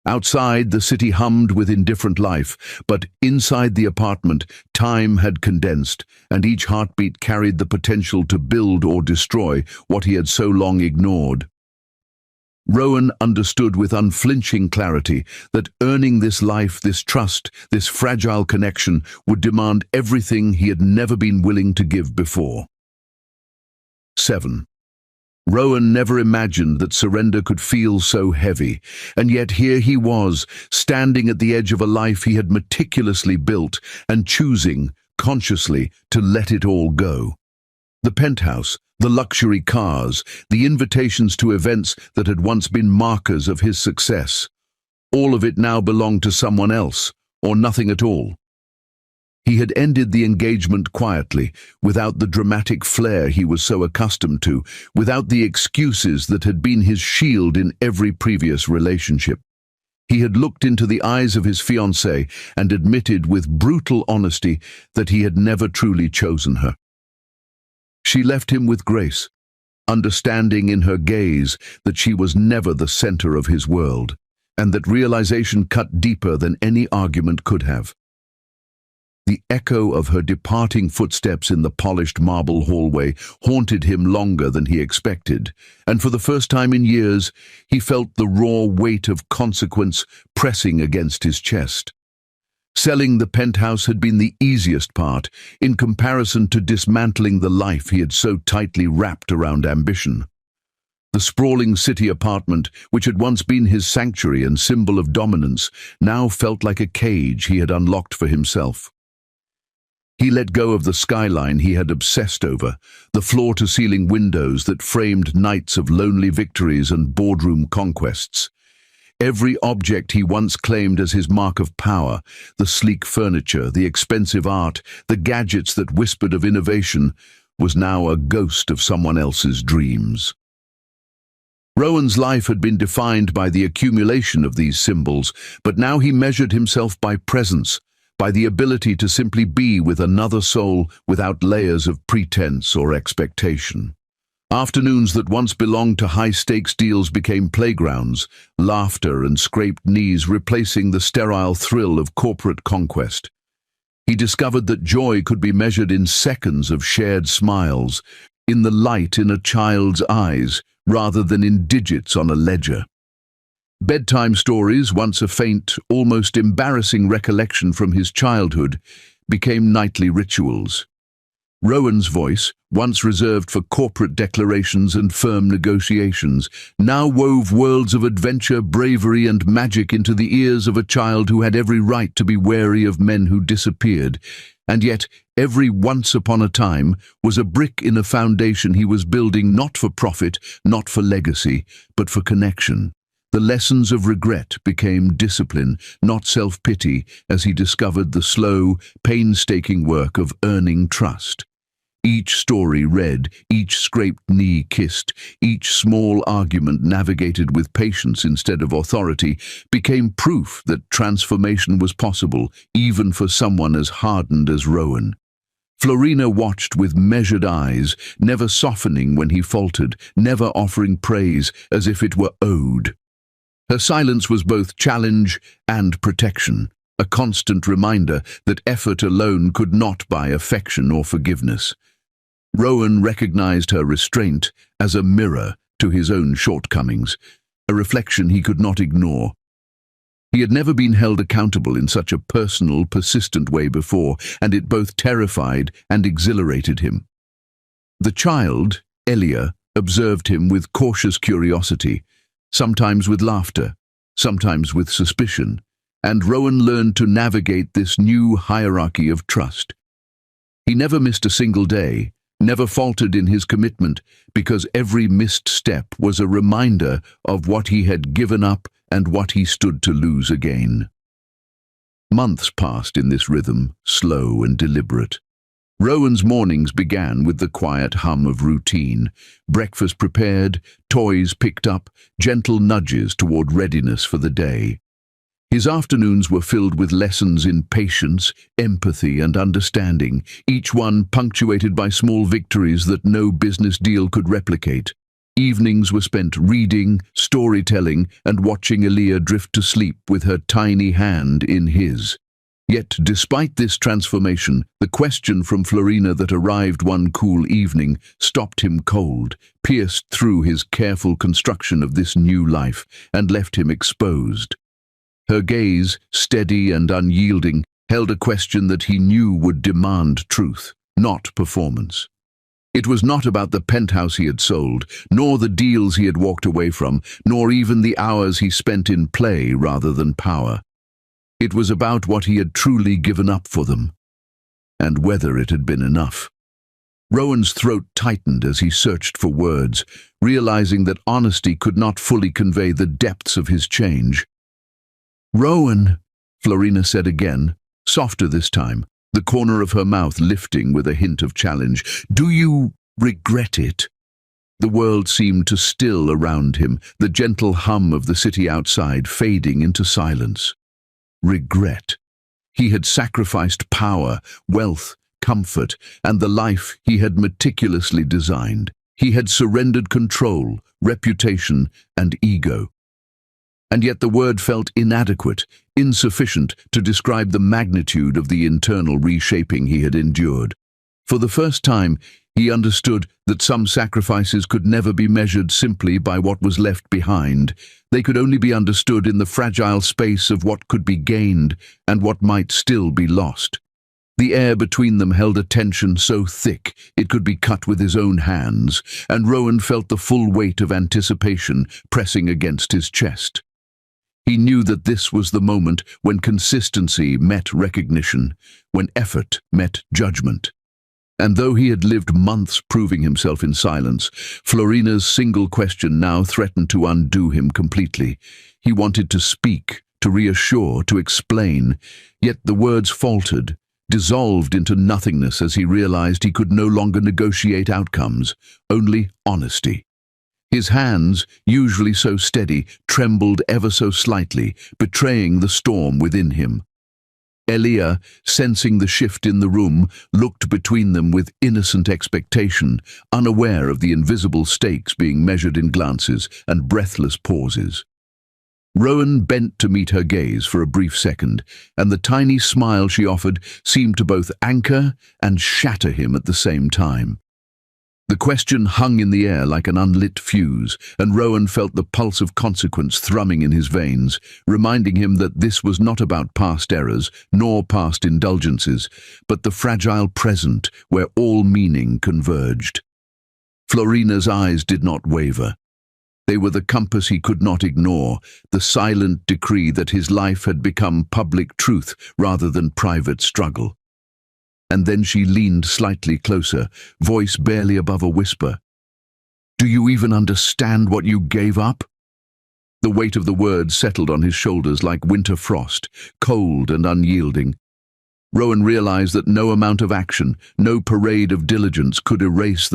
Outside, the city hummed with indifferent life, but inside the apartment, time had condensed, and each heartbeat carried the potential to build or destroy what he had so long ignored. Rowan understood with unflinching clarity that earning this life, this trust, this fragile connection would demand everything he had never been willing to give before. 7. Rowan never imagined that surrender could feel so heavy, and yet here he was, standing at the edge of a life he had meticulously built and choosing, consciously, to let it all go. The penthouse, the luxury cars, the invitations to events that had once been markers of his success. All of it now belonged to someone else, or nothing at all. He had ended the engagement quietly, without the dramatic flair he was so accustomed to, without the excuses that had been his shield in every previous relationship. He had looked into the eyes of his fiancée and admitted with brutal honesty that he had never truly chosen her. She left him with grace, understanding in her gaze that she was never the center of his world, and that realization cut deeper than any argument could have. The echo of her departing footsteps in the polished marble hallway haunted him longer than he expected, and for the first time in years, he felt the raw weight of consequence pressing against his chest. Selling the penthouse had been the easiest part, in comparison to dismantling the life he had so tightly wrapped around ambition. The sprawling city apartment, which had once been his sanctuary and symbol of dominance, now felt like a cage he had unlocked for himself. He let go of the skyline he had obsessed over, the floor-to-ceiling windows that framed nights of lonely victories and boardroom conquests. Every object he once claimed as his mark of power, the sleek furniture, the expensive art, the gadgets that whispered of innovation, was now a ghost of someone else's dreams. Rowan's life had been defined by the accumulation of these symbols, but now he measured himself by presence, by the ability to simply be with another soul without layers of pretense or expectation. Afternoons that once belonged to high-stakes deals became playgrounds, laughter and scraped knees replacing the sterile thrill of corporate conquest. He discovered that joy could be measured in seconds of shared smiles, in the light in a child's eyes, rather than in digits on a ledger. Bedtime stories, once a faint, almost embarrassing recollection from his childhood, became nightly rituals. Rowan's voice, once reserved for corporate declarations and firm negotiations, now wove worlds of adventure, bravery, and magic into the ears of a child who had every right to be wary of men who disappeared, and yet every once upon a time was a brick in a foundation he was building not for profit, not for legacy, but for connection. The lessons of regret became discipline, not self-pity, as he discovered the slow, painstaking work of earning trust. Each story read, each scraped knee kissed, each small argument navigated with patience instead of authority, became proof that transformation was possible, even for someone as hardened as Rowan. Florina watched with measured eyes, never softening when he faltered, never offering praise as if it were owed. Her silence was both challenge and protection, a constant reminder that effort alone could not buy affection or forgiveness. Rowan recognized her restraint as a mirror to his own shortcomings, a reflection he could not ignore. He had never been held accountable in such a personal, persistent way before, and it both terrified and exhilarated him. The child, Elia, observed him with cautious curiosity, sometimes with laughter, sometimes with suspicion, and Rowan learned to navigate this new hierarchy of trust. He never missed a single day, never faltered in his commitment, because every missed step was a reminder of what he had given up and what he stood to lose again. Months passed in this rhythm, slow and deliberate. Rowan's mornings began with the quiet hum of routine, breakfast prepared, toys picked up, gentle nudges toward readiness for the day. His afternoons were filled with lessons in patience, empathy, and understanding, each one punctuated by small victories that no business deal could replicate. Evenings were spent reading, storytelling, and watching Elia drift to sleep with her tiny hand in his. Yet, despite this transformation, the question from Florina that arrived one cool evening stopped him cold, pierced through his careful construction of this new life, and left him exposed. Her gaze, steady and unyielding, held a question that he knew would demand truth, not performance. It was not about the penthouse he had sold, nor the deals he had walked away from, nor even the hours he spent in play rather than power. It was about what he had truly given up for them, and whether it had been enough. Rowan's throat tightened as he searched for words, realizing that honesty could not fully convey the depths of his change. "Rowan," Florina said again, softer this time, the corner of her mouth lifting with a hint of challenge. "Do you regret it?" The world seemed to still around him, the gentle hum of the city outside fading into silence. Regret. He had sacrificed power, wealth, comfort, and the life he had meticulously designed. He had surrendered control, reputation, and ego. And yet the word felt inadequate, insufficient to describe the magnitude of the internal reshaping he had endured. For the first time, he understood that some sacrifices could never be measured simply by what was left behind. They could only be understood in the fragile space of what could be gained and what might still be lost. The air between them held a tension so thick it could be cut with his own hands, and Rowan felt the full weight of anticipation pressing against his chest. He knew that this was the moment when consistency met recognition, when effort met judgment. And though he had lived months proving himself in silence, Florina's single question now threatened to undo him completely. He wanted to speak, to reassure, to explain, yet the words faltered, dissolved into nothingness as he realized he could no longer negotiate outcomes, only honesty. His hands, usually so steady, trembled ever so slightly, betraying the storm within him. Elia, sensing the shift in the room, looked between them with innocent expectation, unaware of the invisible stakes being measured in glances and breathless pauses. Rowan bent to meet her gaze for a brief second, and the tiny smile she offered seemed to both anchor and shatter him at the same time. The question hung in the air like an unlit fuse, and Rowan felt the pulse of consequence thrumming in his veins, reminding him that this was not about past errors, nor past indulgences, but the fragile present where all meaning converged. Florina's eyes did not waver. They were the compass he could not ignore, the silent decree that his life had become public truth rather than private struggle. And then she leaned slightly closer, voice barely above a whisper. "Do you even understand what you gave up?" The weight of the words settled on his shoulders like winter frost, cold and unyielding. Rowan realized that no amount of action, no parade of diligence could erase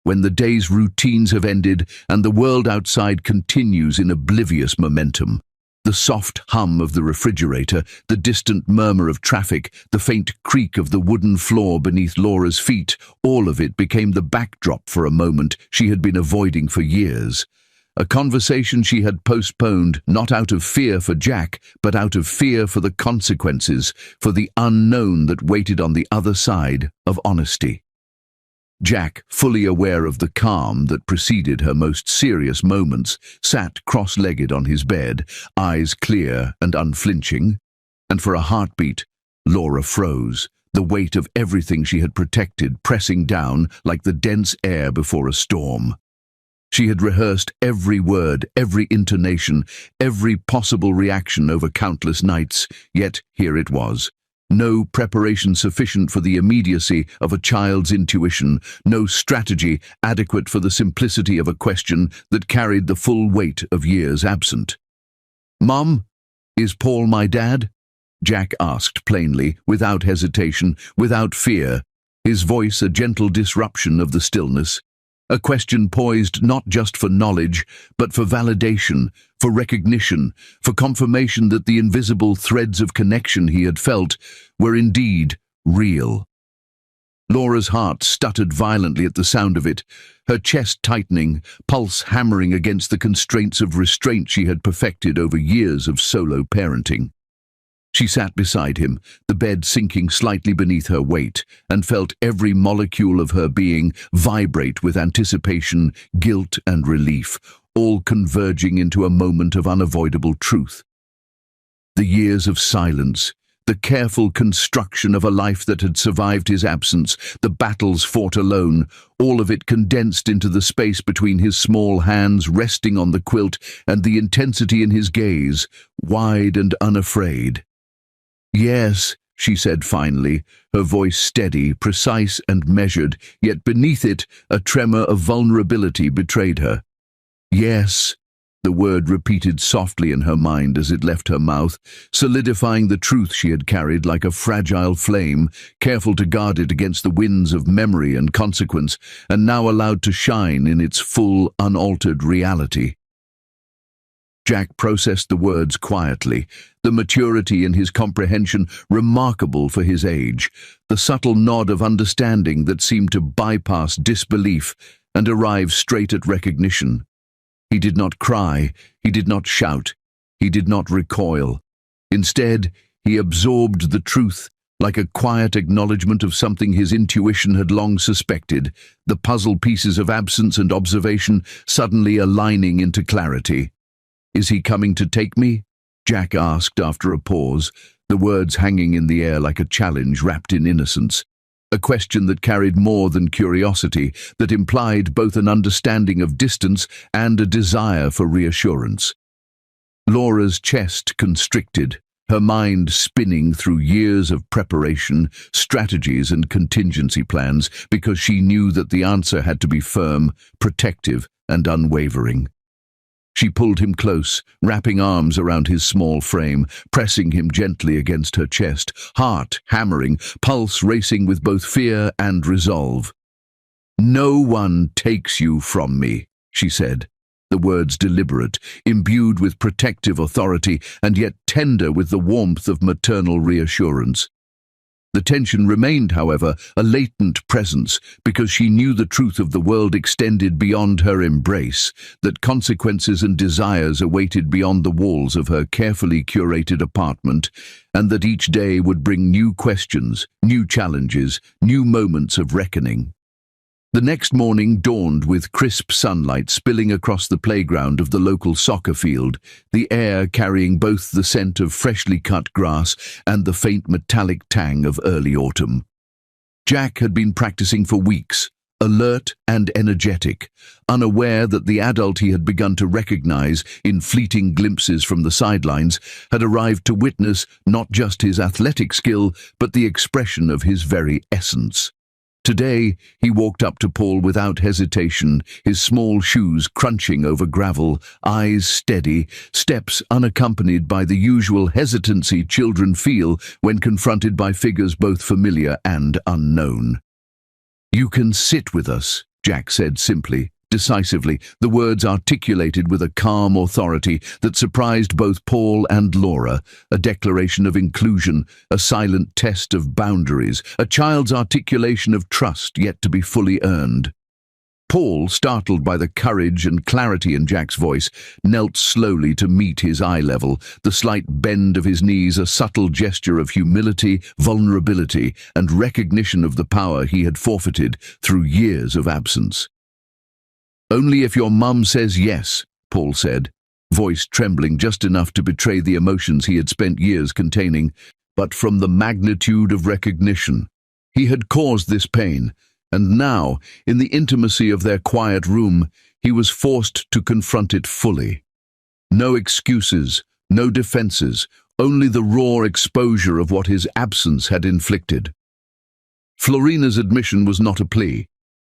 when the day's routines have ended and the world outside continues in oblivious momentum. The soft hum of the refrigerator, the distant murmur of traffic, the faint creak of the wooden floor beneath Laura's feet, all of it became the backdrop for a moment she had been avoiding for years. A conversation she had postponed not out of fear for Jack, but out of fear for the consequences, for the unknown that waited on the other side of honesty. Jack, fully aware of the calm that preceded her most serious moments, sat cross-legged on his bed, eyes clear and unflinching. And for a heartbeat, Laura froze, the weight of everything she had protected pressing down like the dense air before a storm. She had rehearsed every word, every intonation, every possible reaction over countless nights, yet here it was. No preparation sufficient for the immediacy of a child's intuition, no strategy adequate for the simplicity of a question that carried the full weight of years absent. "Mom, is Paul my dad?" Jack asked plainly, without hesitation, without fear, his voice a gentle disruption of the stillness. A question poised not just for knowledge, but for validation, for recognition, for confirmation that the invisible threads of connection he had felt were indeed real. Laura's heart stuttered violently at the sound of it, her chest tightening, pulse hammering against the constraints of restraint she had perfected over years of solo parenting. She sat beside him, the bed sinking slightly beneath her weight, and felt every molecule of her being vibrate with anticipation, guilt, and relief, all converging into a moment of unavoidable truth. The years of silence, the careful construction of a life that had survived his absence, the battles fought alone, all of it condensed into the space between his small hands resting on the quilt and the intensity in his gaze, wide and unafraid. "Yes," she said finally, her voice steady, precise and measured, yet beneath it a tremor of vulnerability betrayed her. "Yes," the word repeated softly in her mind as it left her mouth, solidifying the truth she had carried like a fragile flame, careful to guard it against the winds of memory and consequence, and now allowed to shine in its full, unaltered reality. Jack processed the words quietly, the maturity in his comprehension remarkable for his age, the subtle nod of understanding that seemed to bypass disbelief and arrive straight at recognition. He did not cry, he did not shout, he did not recoil. Instead, he absorbed the truth like a quiet acknowledgement of something his intuition had long suspected, the puzzle pieces of absence and observation suddenly aligning into clarity. "Is he coming to take me?" Jack asked after a pause, the words hanging in the air like a challenge wrapped in innocence. A question that carried more than curiosity, that implied both an understanding of distance and a desire for reassurance. Laura's chest constricted, her mind spinning through years of preparation, strategies and contingency plans, because she knew that the answer had to be firm, protective and unwavering. She pulled him close, wrapping arms around his small frame, pressing him gently against her chest, heart hammering, pulse racing with both fear and resolve. "No one takes you from me," she said, the words deliberate, imbued with protective authority and yet tender with the warmth of maternal reassurance. The tension remained, however, a latent presence, because she knew the truth of the world extended beyond her embrace, that consequences and desires awaited beyond the walls of her carefully curated apartment, and that each day would bring new questions, new challenges, new moments of reckoning. The next morning dawned with crisp sunlight spilling across the playground of the local soccer field, the air carrying both the scent of freshly cut grass and the faint metallic tang of early autumn. Jack had been practicing for weeks, alert and energetic, unaware that the adult he had begun to recognize in fleeting glimpses from the sidelines had arrived to witness not just his athletic skill, but the expression of his very essence. Today, he walked up to Paul without hesitation, his small shoes crunching over gravel, eyes steady, steps unaccompanied by the usual hesitancy children feel when confronted by figures both familiar and unknown. "You can sit with us," Jack said simply, decisively, the words articulated with a calm authority that surprised both Paul and Laura, a declaration of inclusion, a silent test of boundaries, a child's articulation of trust yet to be fully earned. Paul, startled by the courage and clarity in Jack's voice, knelt slowly to meet his eye level, the slight bend of his knees a subtle gesture of humility, vulnerability, and recognition of the power he had forfeited through years of absence. "Only if your mum says yes," Paul said, voice trembling just enough to betray the emotions he had spent years containing, but from the magnitude of recognition. He had caused this pain, and now, in the intimacy of their quiet room, he was forced to confront it fully. No excuses, no defenses, only the raw exposure of what his absence had inflicted. Florina's admission was not a plea.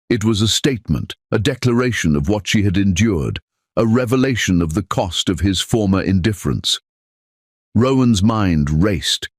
It was a statement, a declaration of what she had endured, a revelation of the cost of his former indifference. Rowan's mind raced,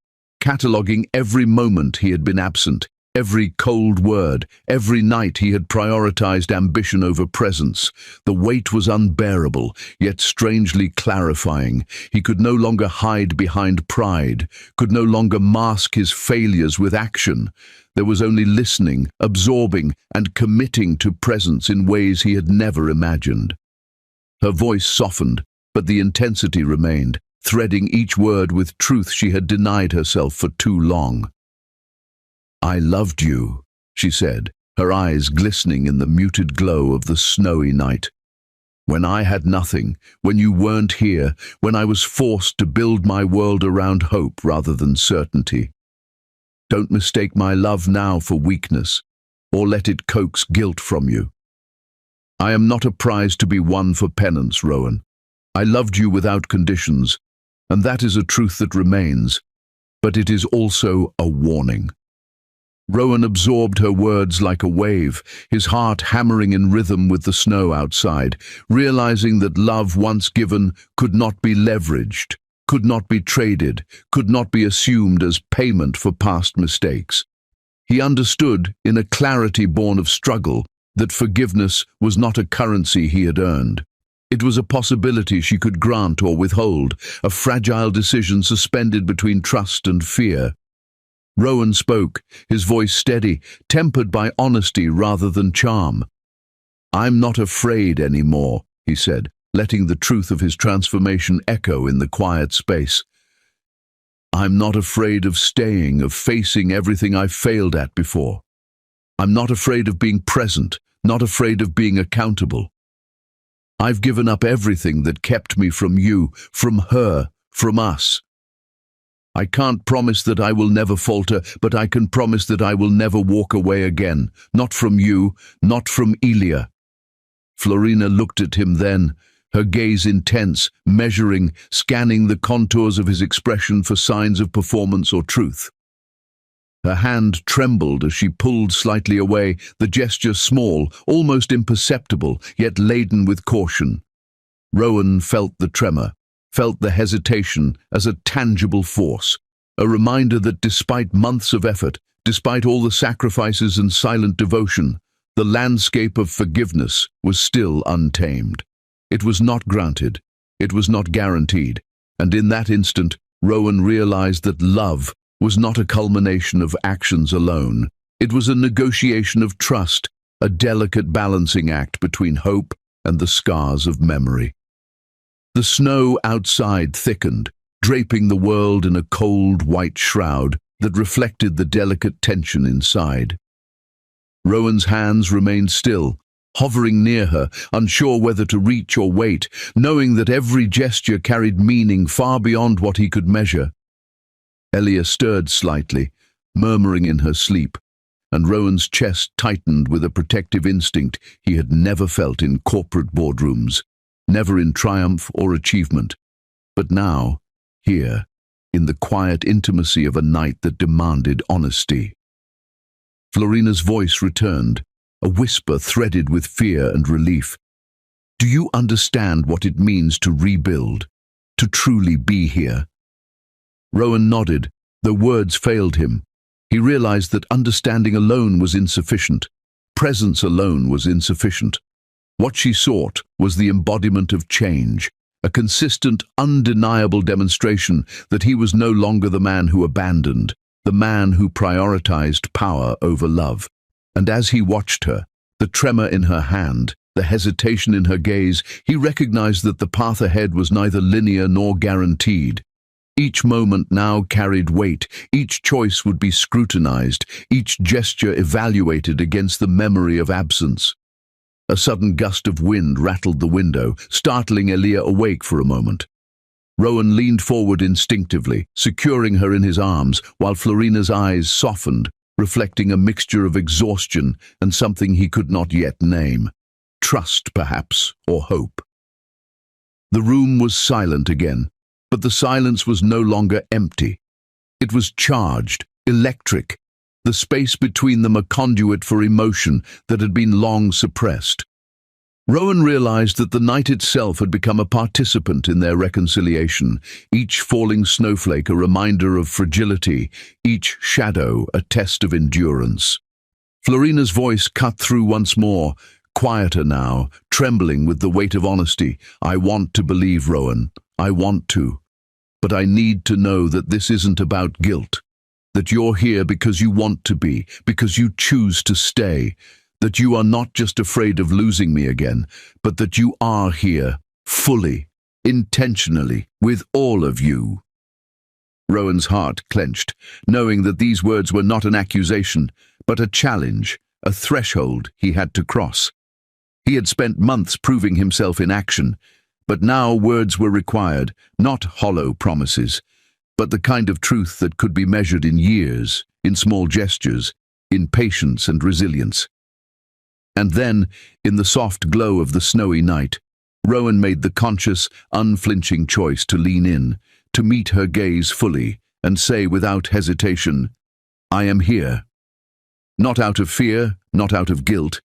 cataloguing every moment he had been absent, every cold word, every night he had prioritized ambition over presence. The weight was unbearable, yet strangely clarifying. He could no longer hide behind pride, could no longer mask his failures with action. There was only listening, absorbing, and committing to presence in ways he had never imagined. Her voice softened, but the intensity remained, threading each word with truth she had denied herself for too long. "I loved you," she said, her eyes glistening in the muted glow of the snowy night. When I had nothing, when you weren't here, when I was forced to build my world around hope rather than certainty. Don't mistake my love now for weakness, or let it coax guilt from you. I am not a prize to be won for penance, Rowan. I loved you without conditions, and that is a truth that remains, but it is also a warning. Rowan absorbed her words like a wave, his heart hammering in rhythm with the snow outside, realizing that love once given could not be leveraged, could not be traded, could not be assumed as payment for past mistakes. He understood, in a clarity born of struggle, that forgiveness was not a currency he had earned. It was a possibility she could grant or withhold, a fragile decision suspended between trust and fear. Rowan spoke, his voice steady, tempered by honesty rather than charm. "I'm not afraid anymore," he said, letting the truth of his transformation echo in the quiet space. "I'm not afraid of staying, of facing everything I've failed at before. I'm not afraid of being present, not afraid of being accountable. I've given up everything that kept me from you, from her, from us. I can't promise that I will never falter, but I can promise that I will never walk away again, not from you, not from Elia." Florina looked at him then, her gaze intense, measuring, scanning the contours of his expression for signs of performance or truth. Her hand trembled as she pulled slightly away, the gesture small, almost imperceptible, yet laden with caution. Rowan felt the tremor, felt the hesitation as a tangible force, a reminder that despite months of effort, despite all the sacrifices and silent devotion, the landscape of forgiveness was still untamed. It was not granted, it was not guaranteed, and in that instant, Rowan realized that love was not a culmination of actions alone. It was a negotiation of trust, a delicate balancing act between hope and the scars of memory. The snow outside thickened, draping the world in a cold white shroud that reflected the delicate tension inside. Rowan's hands remained still, hovering near her, unsure whether to reach or wait, knowing that every gesture carried meaning far beyond what he could measure. Elia stirred slightly, murmuring in her sleep, and Rowan's chest tightened with a protective instinct he had never felt in corporate boardrooms, never in triumph or achievement, but now, here, in the quiet intimacy of a night that demanded honesty. Florina's voice returned, a whisper threaded with fear and relief. "Do you understand what it means to rebuild, to truly be here?" Rowan nodded, though words failed him. He realized that understanding alone was insufficient. Presence alone was insufficient. What she sought was the embodiment of change, a consistent, undeniable demonstration that he was no longer the man who abandoned, the man who prioritized power over love. And as he watched her, the tremor in her hand, the hesitation in her gaze, he recognized that the path ahead was neither linear nor guaranteed. Each moment now carried weight, each choice would be scrutinized, each gesture evaluated against the memory of absence. A sudden gust of wind rattled the window, startling Elia awake for a moment. Rowan leaned forward instinctively, securing her in his arms, while Florina's eyes softened, reflecting a mixture of exhaustion and something he could not yet name. Trust, perhaps, or hope. The room was silent again, but the silence was no longer empty. It was charged, electric, the space between them a conduit for emotion that had been long suppressed. Rowan realized that the night itself had become a participant in their reconciliation, each falling snowflake a reminder of fragility, each shadow a test of endurance. Florina's voice cut through once more, quieter now, trembling with the weight of honesty. "I want to believe, Rowan. I want to. But I need to know that this isn't about guilt. That you're here because you want to be, because you choose to stay. That you are not just afraid of losing me again, but that you are here, fully, intentionally, with all of you." Rowan's heart clenched, knowing that these words were not an accusation, but a challenge, a threshold he had to cross. He had spent months proving himself in action, but now words were required, not hollow promises, but the kind of truth that could be measured in years, in small gestures, in patience and resilience. And then, in the soft glow of the snowy night, Rowan made the conscious, unflinching choice to lean in, to meet her gaze fully, and say without hesitation, "I am here. Not out of fear, not out of guilt.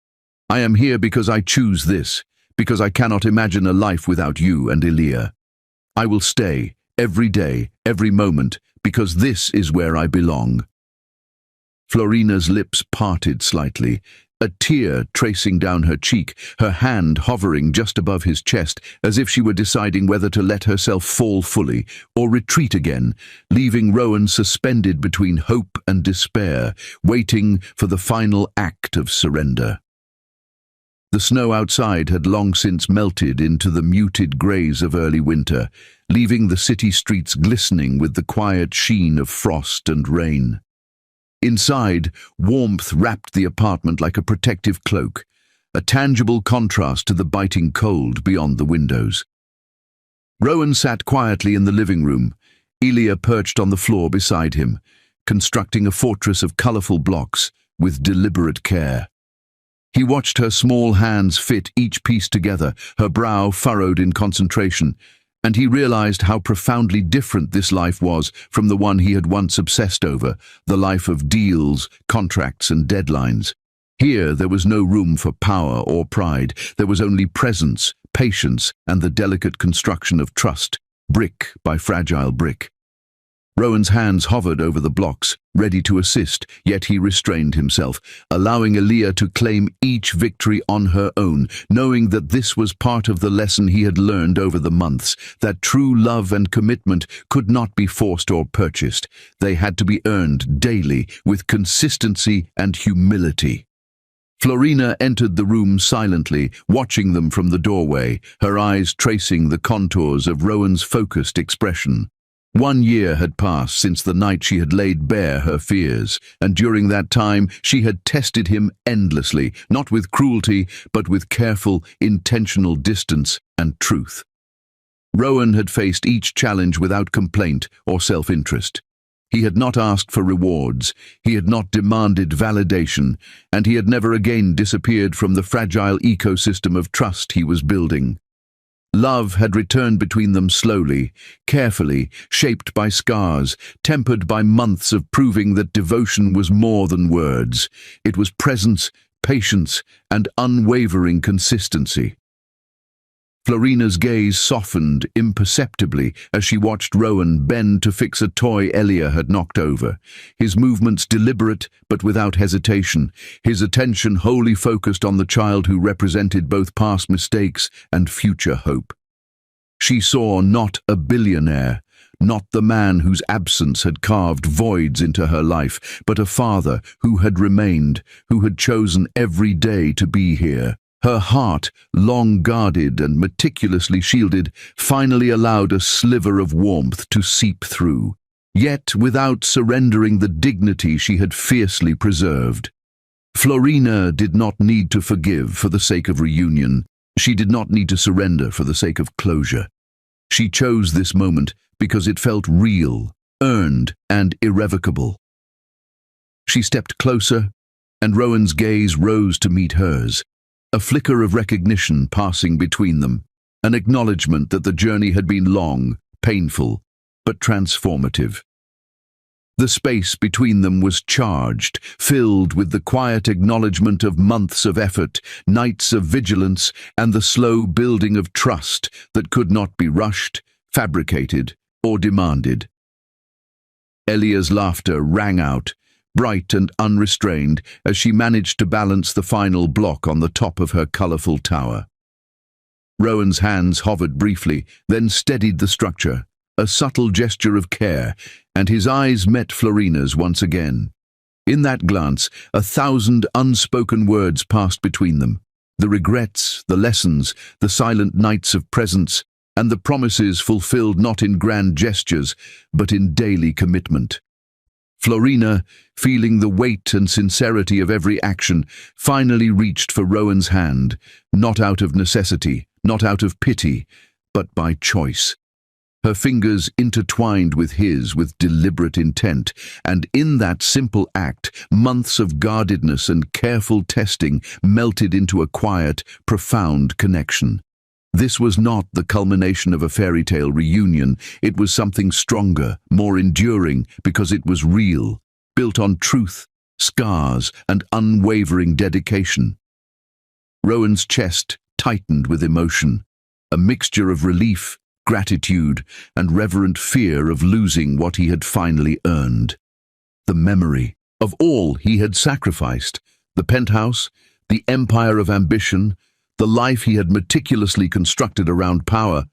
I am here because I choose this, because I cannot imagine a life without you and Elia. I will stay, every day, every moment, because this is where I belong." Florina's lips parted slightly, a tear tracing down her cheek, her hand hovering just above his chest, as if she were deciding whether to let herself fall fully or retreat again, leaving Rowan suspended between hope and despair, waiting for the final act of surrender. The snow outside had long since melted into the muted greys of early winter, leaving the city streets glistening with the quiet sheen of frost and rain. Inside, warmth wrapped the apartment like a protective cloak, a tangible contrast to the biting cold beyond the windows. Rowan sat quietly in the living room, Elia perched on the floor beside him, constructing a fortress of colourful blocks with deliberate care. He watched her small hands fit each piece together, her brow furrowed in concentration, and he realized how profoundly different this life was from the one he had once obsessed over, the life of deals, contracts, and deadlines. Here there was no room for power or pride. There was only presence, patience, and the delicate construction of trust, brick by fragile brick. Rowan's hands hovered over the blocks, ready to assist, yet he restrained himself, allowing Elia to claim each victory on her own, knowing that this was part of the lesson he had learned over the months, that true love and commitment could not be forced or purchased. They had to be earned daily, with consistency and humility. Florina entered the room silently, watching them from the doorway, her eyes tracing the contours of Rowan's focused expression. 1 year had passed since the night she had laid bare her fears, and during that time she had tested him endlessly, not with cruelty, but with careful, intentional distance and truth. Rowan had faced each challenge without complaint or self-interest. He had not asked for rewards, he had not demanded validation, and he had never again disappeared from the fragile ecosystem of trust he was building. Love had returned between them slowly, carefully, shaped by scars, tempered by months of proving that devotion was more than words. It was presence, patience, and unwavering consistency. Florina's gaze softened imperceptibly as she watched Rowan bend to fix a toy Elia had knocked over, his movements deliberate but without hesitation, his attention wholly focused on the child who represented both past mistakes and future hope. She saw not a billionaire, not the man whose absence had carved voids into her life, but a father who had remained, who had chosen every day to be here. Her heart, long guarded and meticulously shielded, finally allowed a sliver of warmth to seep through, yet without surrendering the dignity she had fiercely preserved. Florina did not need to forgive for the sake of reunion. She did not need to surrender for the sake of closure. She chose this moment because it felt real, earned, and irrevocable. She stepped closer, and Rowan's gaze rose to meet hers. A flicker of recognition passing between them, an acknowledgement that the journey had been long, painful, but transformative. The space between them was charged, filled with the quiet acknowledgement of months of effort, nights of vigilance, and the slow building of trust that could not be rushed, fabricated, or demanded. Elia's laughter rang out, bright and unrestrained, as she managed to balance the final block on the top of her colourful tower. Rowan's hands hovered briefly, then steadied the structure, a subtle gesture of care, and his eyes met Florina's once again. In that glance, 1,000 unspoken words passed between them, the regrets, the lessons, the silent nights of presence, and the promises fulfilled not in grand gestures, but in daily commitment. Florina, feeling the weight and sincerity of every action, finally reached for Rowan's hand, not out of necessity, not out of pity, but by choice. Her fingers intertwined with his with deliberate intent, and in that simple act, months of guardedness and careful testing melted into a quiet, profound connection. This was not the culmination of a fairy tale reunion. It was something stronger, more enduring, because it was real, built on truth, scars, and unwavering dedication. Rowan's chest tightened with emotion, a mixture of relief, gratitude, and reverent fear of losing what he had finally earned. The memory of all he had sacrificed, the penthouse, the empire of ambition, the life he had meticulously constructed around power,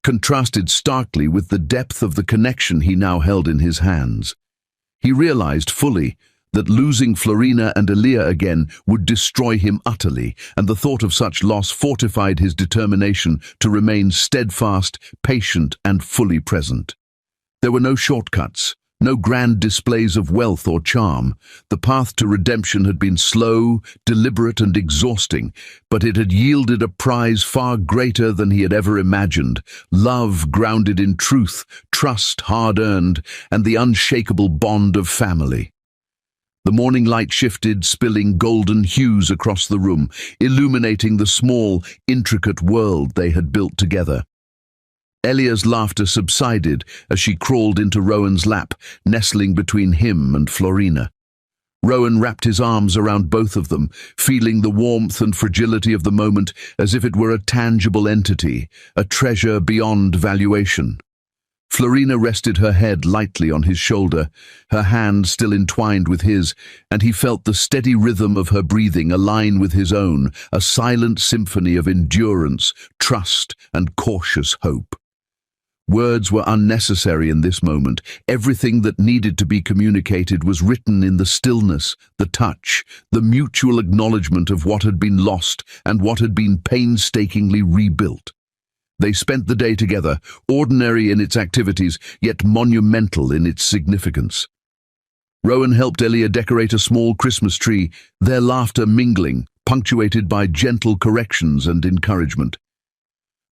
contrasted starkly with the depth of the connection he now held in his hands. He realized fully that losing Florina and Elia again would destroy him utterly, and the thought of such loss fortified his determination to remain steadfast, patient, and fully present. There were no shortcuts, no grand displays of wealth or charm. The path to redemption had been slow, deliberate, and exhausting, but it had yielded a prize far greater than he had ever imagined: love grounded in truth, trust hard-earned, and the unshakable bond of family. The morning light shifted, spilling golden hues across the room, illuminating the small, intricate world they had built together. Elia's laughter subsided as she crawled into Rowan's lap, nestling between him and Florina. Rowan wrapped his arms around both of them, feeling the warmth and fragility of the moment as if it were a tangible entity, a treasure beyond valuation. Florina rested her head lightly on his shoulder, her hand still entwined with his, and he felt the steady rhythm of her breathing align with his own, a silent symphony of endurance, trust, and cautious hope. Words were unnecessary in this moment. Everything that needed to be communicated was written in the stillness, the touch, the mutual acknowledgement of what had been lost and what had been painstakingly rebuilt. They spent the day together, ordinary in its activities, yet monumental in its significance. Rowan helped Elia decorate a small Christmas tree, their laughter mingling, punctuated by gentle corrections and encouragement.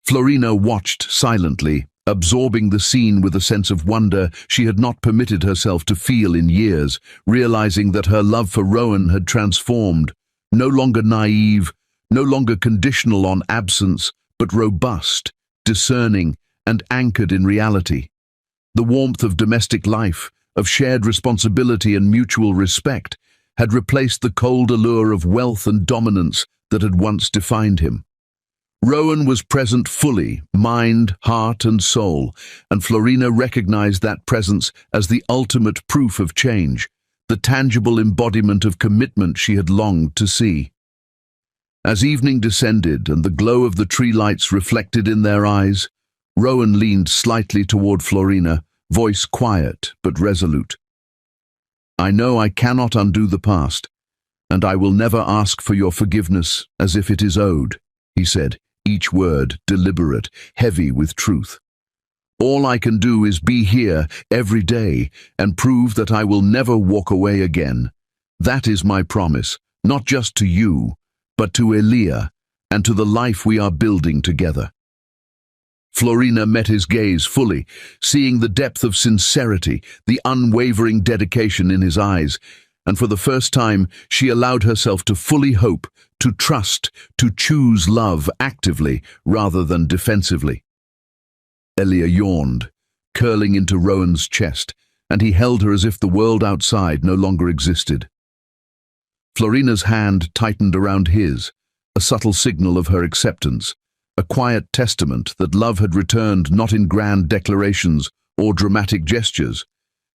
Florina watched silently, absorbing the scene with a sense of wonder she had not permitted herself to feel in years, realizing that her love for Rowan had transformed, no longer naive, no longer conditional on absence, but robust, discerning, and anchored in reality. The warmth of domestic life, of shared responsibility and mutual respect, had replaced the cold allure of wealth and dominance that had once defined him. Rowan was present fully, mind, heart, and soul, and Florina recognized that presence as the ultimate proof of change, the tangible embodiment of commitment she had longed to see. As evening descended and the glow of the tree lights reflected in their eyes, Rowan leaned slightly toward Florina, voice quiet but resolute. "I know I cannot undo the past, and I will never ask for your forgiveness as if it is owed," he said, each word deliberate, heavy with truth. "All I can do is be here every day and prove that I will never walk away again. That is my promise, not just to you, but to Elia and to the life we are building together." Florina met his gaze fully, seeing the depth of sincerity, the unwavering dedication in his eyes, and for the first time she allowed herself to fully hope, to trust, to choose love actively rather than defensively. Elia yawned, curling into Rowan's chest, and he held her as if the world outside no longer existed. Florina's hand tightened around his, a subtle signal of her acceptance, a quiet testament that love had returned not in grand declarations or dramatic gestures,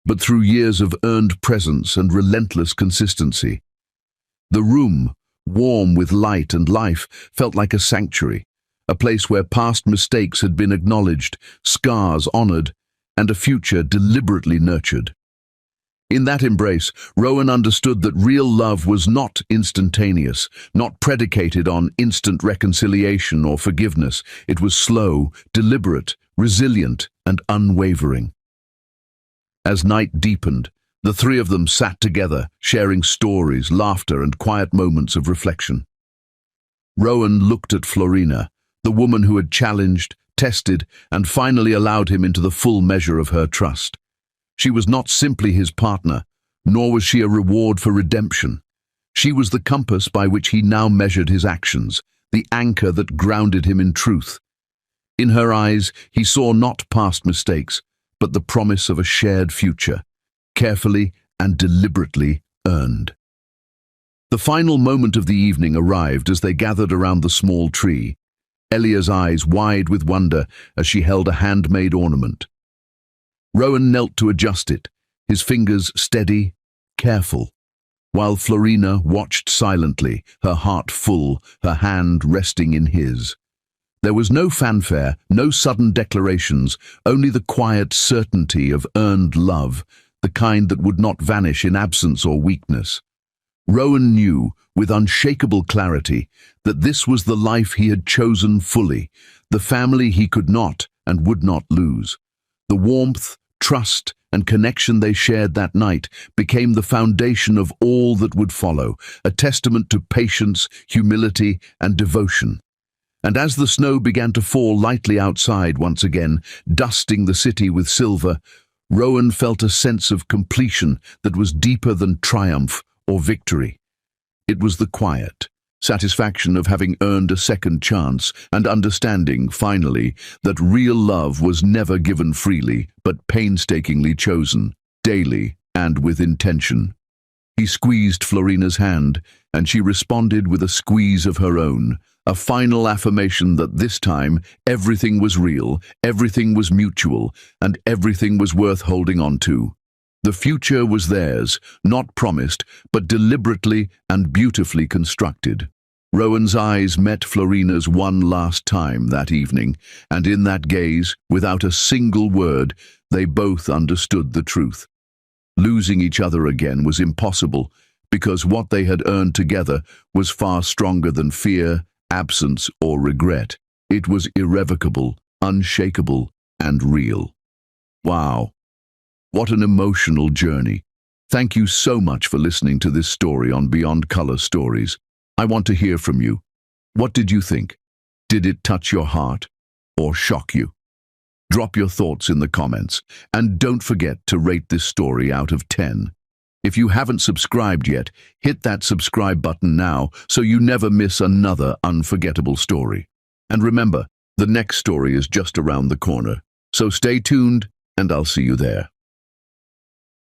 but through years of earned presence and relentless consistency. The room, warm with light and life, felt like a sanctuary, a place where past mistakes had been acknowledged, scars honored, and a future deliberately nurtured. In that embrace, Rowan understood that real love was not instantaneous, not predicated on instant reconciliation or forgiveness. It was slow, deliberate, resilient, and unwavering. As night deepened, The three of them sat together, sharing stories, laughter, and quiet moments of reflection. Rowan looked at Florina, the woman who had challenged, tested, and finally allowed him into the full measure of her trust. She was not simply his partner, nor was she a reward for redemption. She was the compass by which he now measured his actions, the anchor that grounded him in truth. In her eyes, he saw not past mistakes, but the promise of a shared future, carefully and deliberately earned. The final moment of the evening arrived as they gathered around the small tree, Elia's eyes wide with wonder as she held a handmade ornament. Rowan knelt to adjust it, his fingers steady, careful, while Florina watched silently, her heart full, her hand resting in his. There was no fanfare, no sudden declarations, only the quiet certainty of earned love, the kind that would not vanish in absence or weakness. Rowan knew, with unshakable clarity, that this was the life he had chosen fully, the family he could not and would not lose. The warmth, trust, and connection they shared that night became the foundation of all that would follow, a testament to patience, humility, and devotion. And as the snow began to fall lightly outside once again, dusting the city with silver, Rowan felt a sense of completion that was deeper than triumph or victory. It was the quiet satisfaction of having earned a second chance and understanding, finally, that real love was never given freely, but painstakingly chosen, daily and with intention. He squeezed Florina's hand, and she responded with a squeeze of her own, a final affirmation that this time everything was real, everything was mutual, and everything was worth holding on to. The future was theirs, not promised, but deliberately and beautifully constructed. Rowan's eyes met Florina's one last time that evening, and in that gaze, without a single word, they both understood the truth. Losing each other again was impossible, because what they had earned together was far stronger than fear, absence, or regret. It was irrevocable, unshakable, and real. Wow. What an emotional journey. Thank you so much for listening to this story on Beyond Color Stories. I want to hear from you. What did you think? Did it touch your heart or shock you? Drop your thoughts in the comments, and don't forget to rate this story out of 10. If you haven't subscribed yet, hit that subscribe button now so you never miss another unforgettable story. And remember, the next story is just around the corner. So stay tuned, and I'll see you there.